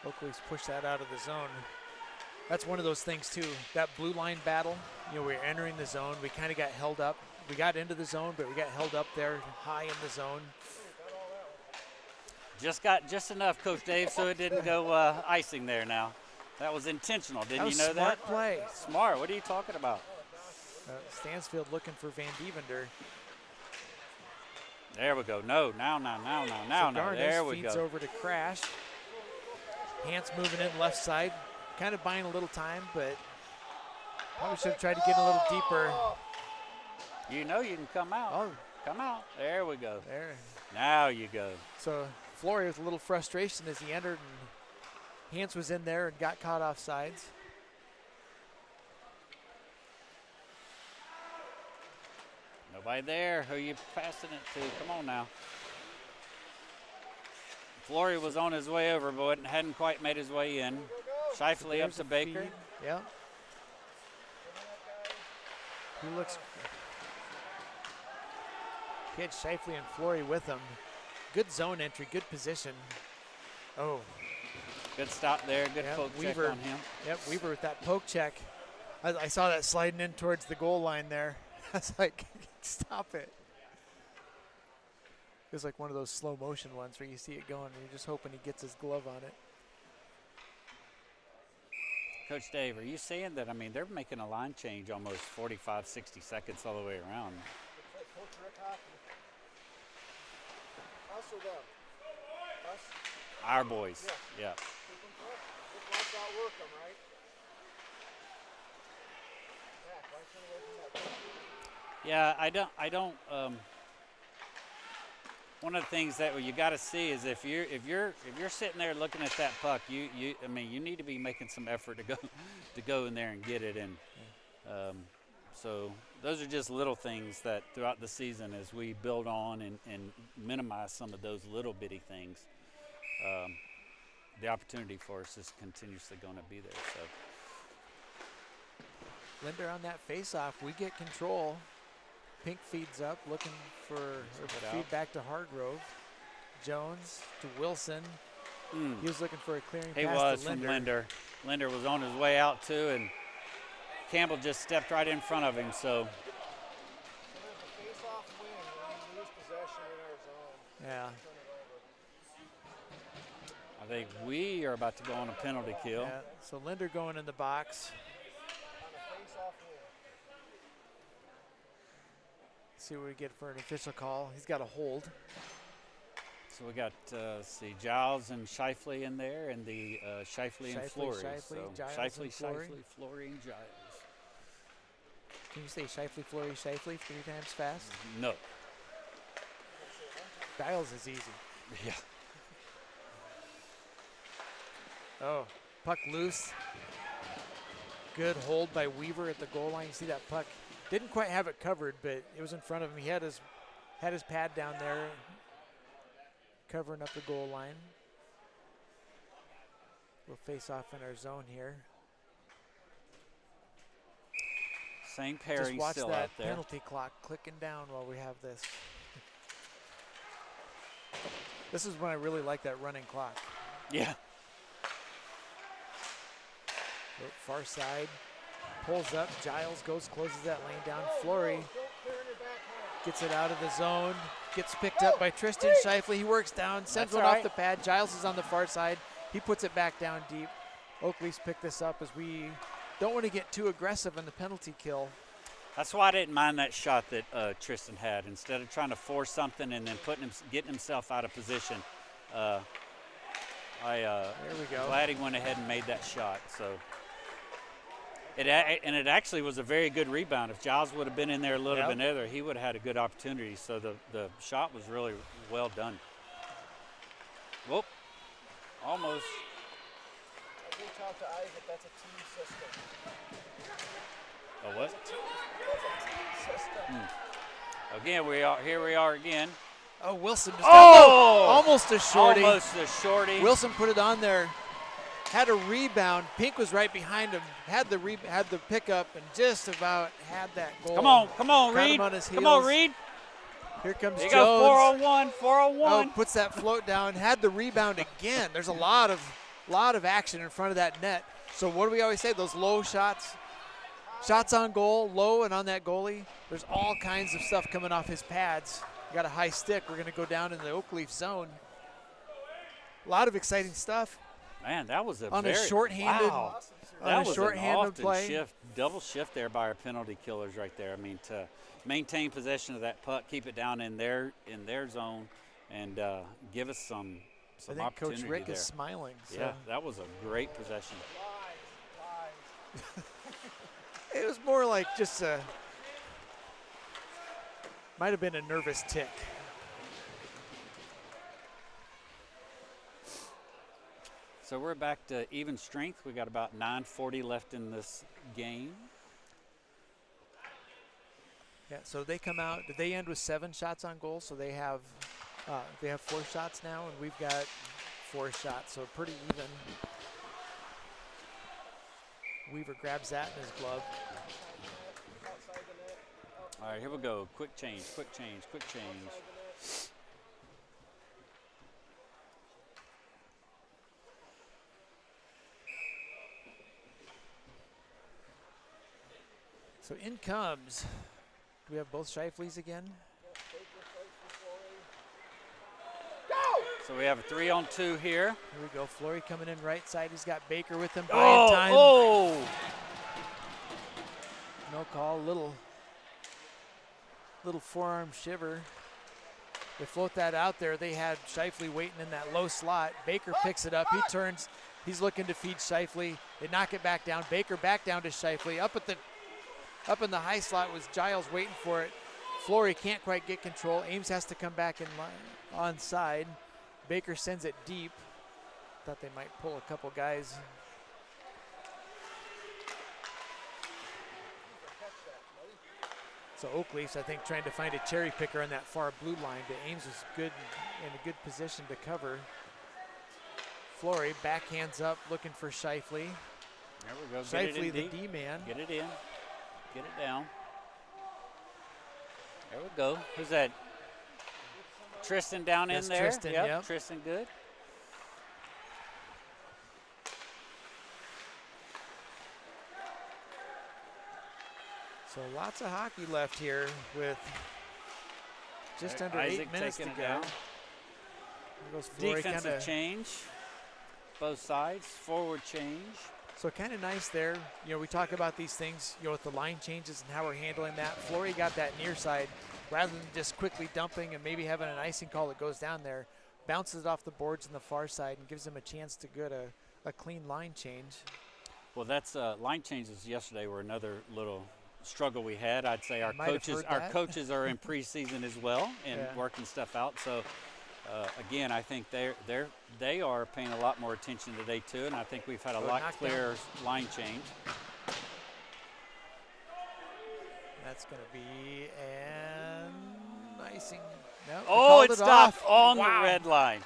Oakley's pushed that out of the zone. That's one of those things too, that blue line battle. You know, we're entering the zone, we kind of got held up. We got into the zone, but we got held up there high in the zone. Just got just enough, Coach Dave, so it didn't go icing there now. That was intentional, didn't you know that? Smart play. Smart, what are you talking about? Stansfield looking for Van Dievender. There we go. No, now. So There we feeds go. over to Crash. Hance moving in left side. Kind of buying a little time, but probably should have tried to get a little deeper. You know you can come out. Oh, Come out. There we go. there. Now you go. So Flory with a little frustration as he entered, and Hance was in there and got caught off sides. Nobody there. Who you passing it to? Come on now. Flory was on his way over, but hadn't quite made his way in. Shifley up to Baker. Yeah. He looks. He had Shifley and Flory with him. Good zone entry, good position. Oh. Good stop there. Good Yep, poke Weaver. check on him. Yep, Weaver with that poke check. I saw that sliding in towards the goal line there. I was like, stop it. It was like one of those slow motion ones where you see it going and you're just hoping he gets his glove on it. Coach Dave, are you saying that, I mean, they're making a line change almost 45, 60 seconds all the way around? Us or them? Us? Our boys, yeah. Just outwork them, right? Back, right turn away from that. Yeah, I don't. One of the things that you got to see is if you're sitting there looking at that puck, I mean, you need to be making some effort to go in there and get it. And so those are just little things that throughout the season, as we build on and minimize some of those little bitty things, the opportunity for us is continuously going to be there. So Linder on that face-off. We get control. Pink feeds up, looking for feedback to Hargrove. Jones to Wilson. He was looking for a clearing he pass was to Linder. from Linder. Linder was on his way out too, and Campbell just stepped right in front of him. So So there's a face-off win when we lose possession in our zone. Yeah. Turn it over. I think we are about to go on a penalty kill. Yeah. So Linder going in the box. On a face-off win. See what we get for an official call. He's got a hold. So we got, let's see, Giles and Shifley in there, and the Shifley and Flory. Shifley, Giles Shifley, and Flory. Shifley, Flory, and Giles. Can you say Shifley, Flory, Shifley 3 times fast? No. Giles is easy. Yeah. Oh, puck loose. Good hold by Weaver at the goal line. You see that puck? Didn't quite have it covered, but it was in front of him. He had his pad down there, covering up the goal line. We'll face off in our zone here. Same Just pairing watch still that out there. penalty clock clicking down while we have this. This is when I really like that running clock. Yeah. Far side, pulls up. Giles goes, closes that lane down. Flory gets it out of the zone. Gets picked up by Tristan Shifley. He works down, sends That's one all off right. the pad. Giles is on the far side. He puts it back down deep. Oakley's picked this up as we don't want to get too aggressive in the penalty kill. That's why I didn't mind that shot that Tristan had. Instead of trying to force something and then getting himself out of position, There we go. glad he went ahead and made that shot. So. It actually was a very good rebound. If Giles would have been in there a little bit earlier, he would have had a good opportunity. So the shot was really well done. Whoop. Almost. I did talk to Isaac. That's a team system. A what? That's a team system. Again, here we are again. Oh, Wilson just Oh! almost a shorty. Almost a shorty. Wilson put it on there. Had a rebound. Pink was right behind him. Had the pickup and just about had that goal. Come on, Caught Reed. him on his Come on, heels. Reed. Here comes You Jones. go 401, 401. Oh, puts that float down. Had the rebound again. There's a lot of action in front of that net. So what do we always say? Those low shots, shots on goal, low and on that goalie. There's all kinds of stuff coming off his pads. We got a high stick. We're going to go down in the Oakleaf zone. A lot of exciting stuff. Man, that was On a shorthanded- wow. on That a was shorthanded an often play. double shift there by our penalty killers right there. I mean, to maintain possession of that puck, keep it down in their zone, and give us some I think opportunity Coach Rick there. is smiling. So. Yeah, that was a great possession. Lies. It was more like just might have been a nervous tick. So we're back to even strength. We got about 9:40 left in this game. Yeah, so they come out. Did they end with 7 shots on goal? So they have 4 shots now, and we've got 4 shots. So pretty even. Weaver grabs that in his glove. All right, here we go. Quick change, quick change, quick change. So in comes. Do we have both Shifleys again? So we have a 3-on-2 here. Here we go. Flory coming in right side. He's got Baker with him. Oh, Buying time. oh! No call. Little forearm shiver. They float that out there. They had Shifley waiting in that low slot. Baker picks it up. He turns, He's looking to feed Shifley. They knock it back down. Baker back down to Shifley. Up in the high slot was Giles waiting for it. Flory can't quite get control. Ames has to come back in onside. Baker sends it deep. Thought they might pull a couple guys. So Oakleaf's, I think, trying to find a cherry picker on that far blue line, but Ames was good in a good position to cover. Flory backhands up, looking for Shifley. There we go. Shifley, the D-man. Get it in. Get it down. There we go. Who's that? Tristan down That's in there. Tristan, yep. Tristan, good. So lots of hockey left here with just under Isaac 8 minutes to taking it go. down. There goes Flory Defensive change. Both sides. Forward change. So kind of nice there. You know, we talk about these things, you know, with the line changes and how we're handling that. Flory got that near side rather than just quickly dumping and maybe having an icing call that goes down there. Bounces it off the boards on the far side and gives him a chance to get a clean line change. Well, that's line changes yesterday were another little struggle we had. I'd say our coaches are in preseason as well and working stuff out. So again, I think they are paying a lot more attention today too, and I think we've had a lot clearer line change. That's going to be an icing. No, it stopped on the red line.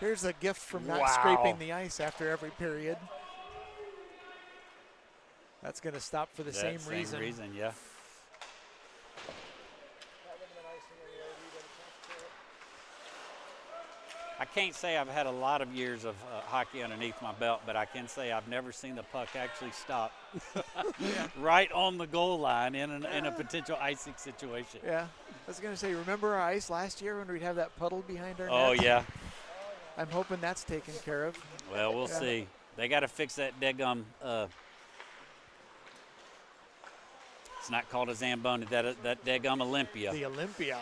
Here's a gift from not scraping the ice after every period. That's going to stop for the same reason. Yeah. I can't say I've had a lot of years of hockey underneath my belt, but I can say I've never seen the puck actually stop right on the goal line in a potential icing situation. Yeah. I was going to say, remember our ice last year when we'd have that puddle behind our net? Oh, yeah. I'm hoping that's taken care of. Well, we'll see. They got to fix that deadgum. It's not called a Zamboni, that deadgum Olympia. The Olympia.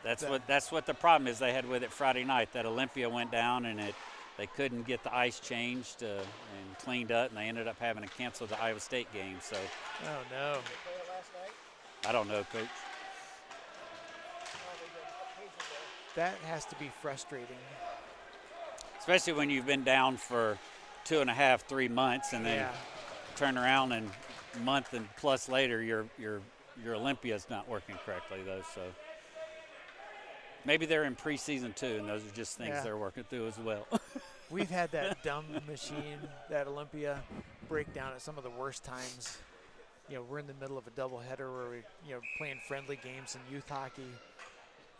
That's what the problem is they had with it Friday night. That Olympia went down and they couldn't get the ice changed and cleaned up, and they ended up having to cancel the Iowa State game. So. Oh no. I don't know, Coach. That has to be frustrating. Especially when you've been down for 2.5, 3 months, and then turn around and a month and plus later your Olympia's not working correctly though. So maybe they're in preseason too, and those are just things they're working through as well. We've had that dumb machine, that Olympia, break down at some of the worst times. You know, we're in the middle of a doubleheader where we're playing friendly games in youth hockey,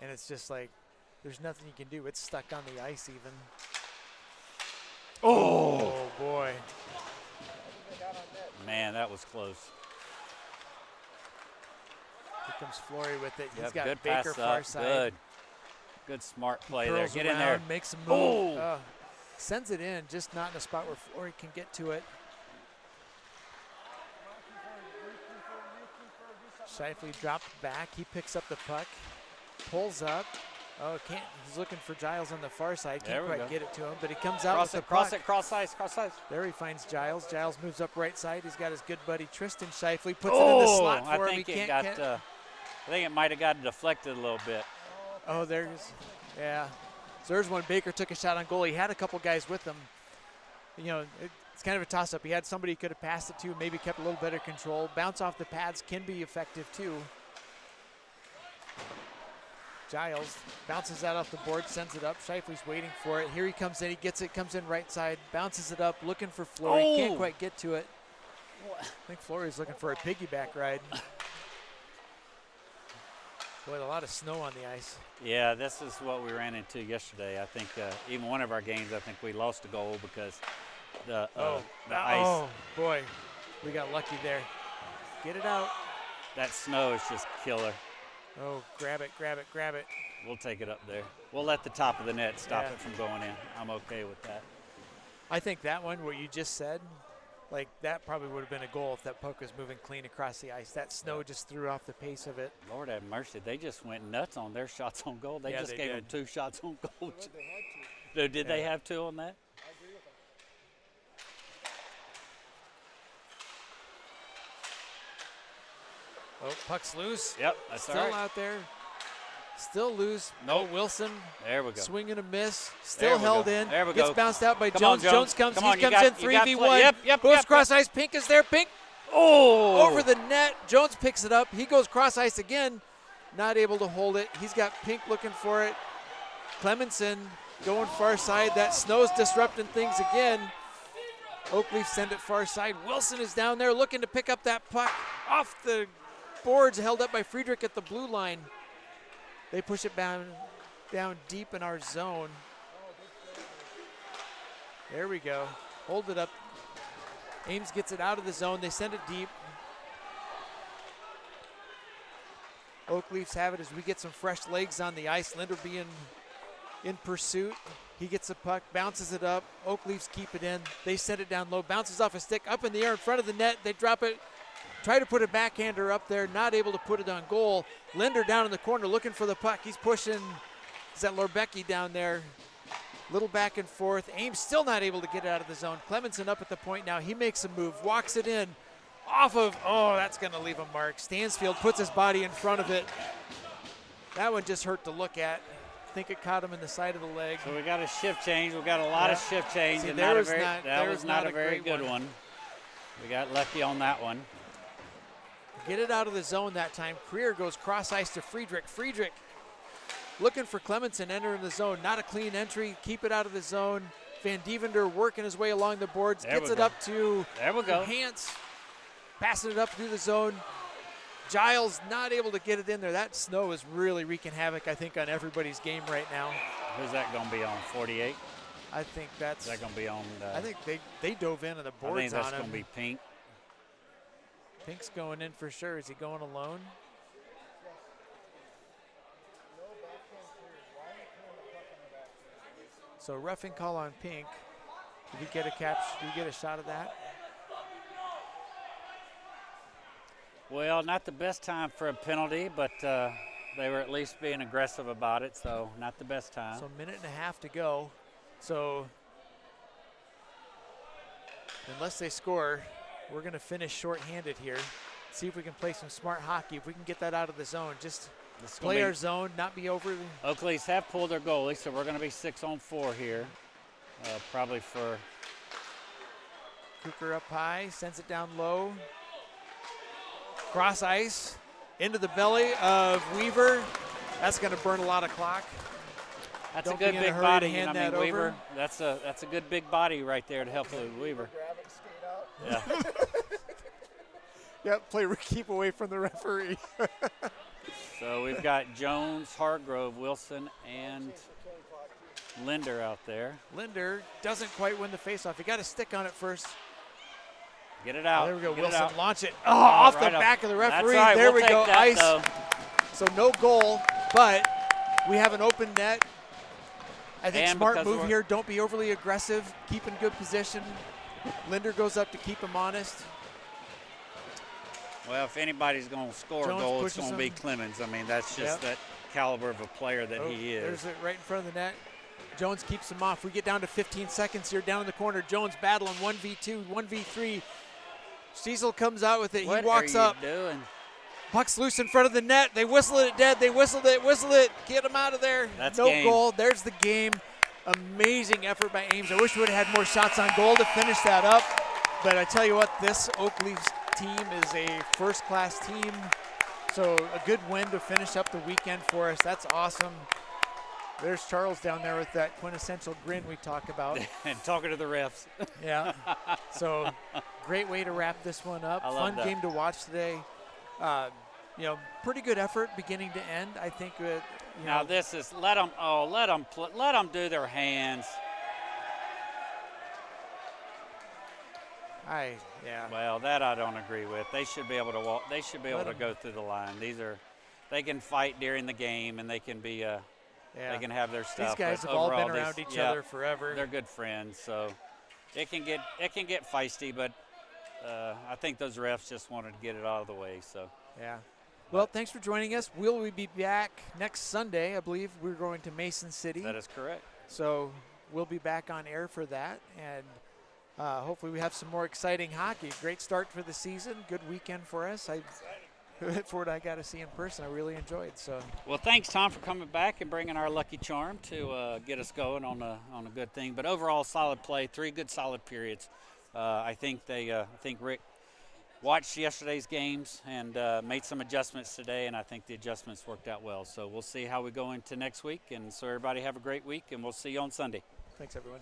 and it's just like there's nothing you can do. It's stuck on the ice even. Oh boy. Man, that was close. Here comes Flory with it. He's got good Baker pass far up. side. Good smart play there. Curls Get around, in there. Makes a move. Sends it in, just not in a spot where Flory can get to it. Shifley dropped back. He picks up the puck, pulls up. Oh, can't. He's looking for Giles on the far side. Can't quite get it to him, but he comes out with the puck. Cross ice. There he finds Giles. Giles moves up right side. He's got his good buddy Tristan Shifley. Puts it in the slot for him. I think it might have got deflected a little bit. Oh, so there's one. Baker took a shot on goal. He had a couple guys with him. It's kind of a toss-up. He had somebody he could have passed it to, maybe kept a little better control. Bounce off the pads can be effective too. Giles bounces that off the board, sends it up. Shifley's waiting for it. Here he comes in. He gets it, comes in right side, bounces it up, looking for Flory. Can't quite get to it. I think Flory's looking for a piggyback ride. Boy, a lot of snow on the ice. Yeah, this is what we ran into yesterday. I think even one of our games, I think we lost a goal because the ice. Oh, boy. We got lucky there. Get it out. That snow is just killer. Oh, grab it. We'll take it up there. We'll let the top of the net stop it from going in. I'm okay with that. I think that one, what you just said, like that probably would have been a goal if that puck was moving clean across the ice. That snow just threw off the pace of it. Lord have mercy. They just went nuts on their shots on goal. They just gave them 2 shots on goal. Did they have 2 on that? I agree with him. Oh, puck's loose. Yep, that's Still all right. out there. Still loose. Nope. Oh, Wilson. There we go. Swing and a miss. There Still we held go. in. There we Gets go. bounced out by Come on, Jones. Jones. Comes. Come He on, you comes got- in you got 3v1. play. Yep, Goes yep. cross ice. Pink is there. Pink Oh! over the net. Jones picks it up. He goes cross ice again. Not able to hold it. He's got Pink looking for it. Clemenson going far side. That snow's disrupting things again. Oakleaf send it far side. Wilson is down there looking to pick up that puck off the boards, held up by Friedrich at the blue line. They push it down deep in our zone. There we go. Hold it up. Ames gets it out of the zone. They send it deep. Oakleafs have it as we get some fresh legs on the ice. Linder being in pursuit. He gets the puck, bounces it up. Oakleafs keep it in. They send it down low, bounces off a stick, up in the air in front of the net. They drop it, try to put a backhander up there, not able to put it on goal. Linder down in the corner looking for the puck. He's pushing, is that Lorbecki down there? Little back and forth. Ames still not able to get it out of the zone. Clemenson up at the point now. He makes a move, walks it in. Off of, oh, that's going to leave a mark. Stansfield puts his body in front of it. That one just hurt to look at. I think it caught him in the side of the leg. So we got a shift change. We got a lot of shift change, See, and that that was was not a very great good one. We got lucky on that one. Get it out of the zone that time. Creer goes cross ice to Friedrich. Friedrich looking for Clemenson, entering the zone. Not a clean entry. Keep it out of the zone. Van Dievender working his way along the boards. There Gets we it go. up to There we go. Hance. Passing it up through the zone. Giles not able to get it in there. That snow is really wreaking havoc, I think, on everybody's game right now. Who's that going to be on? 48? I think that's. Is that going to be on? I think they dove in on the I boards think that's on him. going to be Pink. Pink's going in for sure. Is he going alone? No backhand cleared. Why are you clearing the puck on the backhand? So roughing call on Pink. Did he get a catch? Did he get a shot of that? Well, not the best time for a penalty, but they were at least being aggressive about it, so not the best time. So a minute and a half to go. So unless they score, we're going to finish shorthanded here. See if we can play some smart hockey. If we can get that out of the zone, just This is gonna play be- our zone, not be overly. Oakleys have pulled their goalie, so we're going to be 6-on-4 here, probably for. Cooker up high, sends it down low. Cross ice into the belly of Weaver. That's going to burn a lot of clock. That's Don't a good be in a big hurry to body. hand I that mean, Weaver. over. That's a good big body right there to help Weaver. Grab it, skate out. Yeah. Yep, keep away from the referee. So we've got Jones, Hargrove, Wilson, and Linder out there. Linder doesn't quite win the faceoff. He got a stick on it first. Get it out. There we go. Get it Wilson out. launch it. Oh, off right the back of the referee. That's right. There we'll we go. take that, Ice. though. So no goal, but we have an open net. I think And smart because move we're- here. Don't be overly aggressive. Keep in good position. Linder goes up to keep him honest. Well, if anybody's going to score Jones a goal, it's pushes going to be him. Clemens. I mean, that's just Yep. that caliber of a player that Oh, he is. There's it right in front of the net. Jones keeps him off. We get down to 15 seconds here down in the corner. Jones battling 1v2, 1v3. Cecil comes out with it. What he walks are you up. doing? Puck's loose in front of the net. They whistle it dead. They whistled it. Get him out of there. That's no game. goal. There's the game. Amazing effort by Ames. I wish we would have had more shots on goal to finish that up. But I tell you what, this Oakleafs team is a first-class team. So a good win to finish up the weekend for us. That's awesome. There's Charles down there with that quintessential grin we talk about. And talking to the refs. Yeah. So great way to wrap this one up. I love Fun that. game to watch today. Pretty good effort beginning to end. I think Now this is let them do their hands. Well, that I don't agree with. They should be able to walk. They should be able Let to 'em- go through the line. They can fight during the game, and they can be they can have their stuff. These guys but have all been overall, around each other forever. They're good friends, so it can get feisty. But I think those refs just wanted to get it out of the way. So Yeah. Well, thanks for joining us. We'll be back next Sunday. I believe we're going to Mason City. that is correct. So we'll be back on air for that, and hopefully we have some more exciting hockey. Great start for the season. Good weekend for us. For what I got to see in person, I really enjoyed. So. Well, thanks, Tom, for coming back and bringing our lucky charm to get us going on a good thing. But overall, solid play. 3 good solid periods. I think Rick watched yesterday's games and made some adjustments today, and I think the adjustments worked out well. So we'll see how we go into next week. And so everybody have a great week, and we'll see you on Sunday. Thanks, everyone.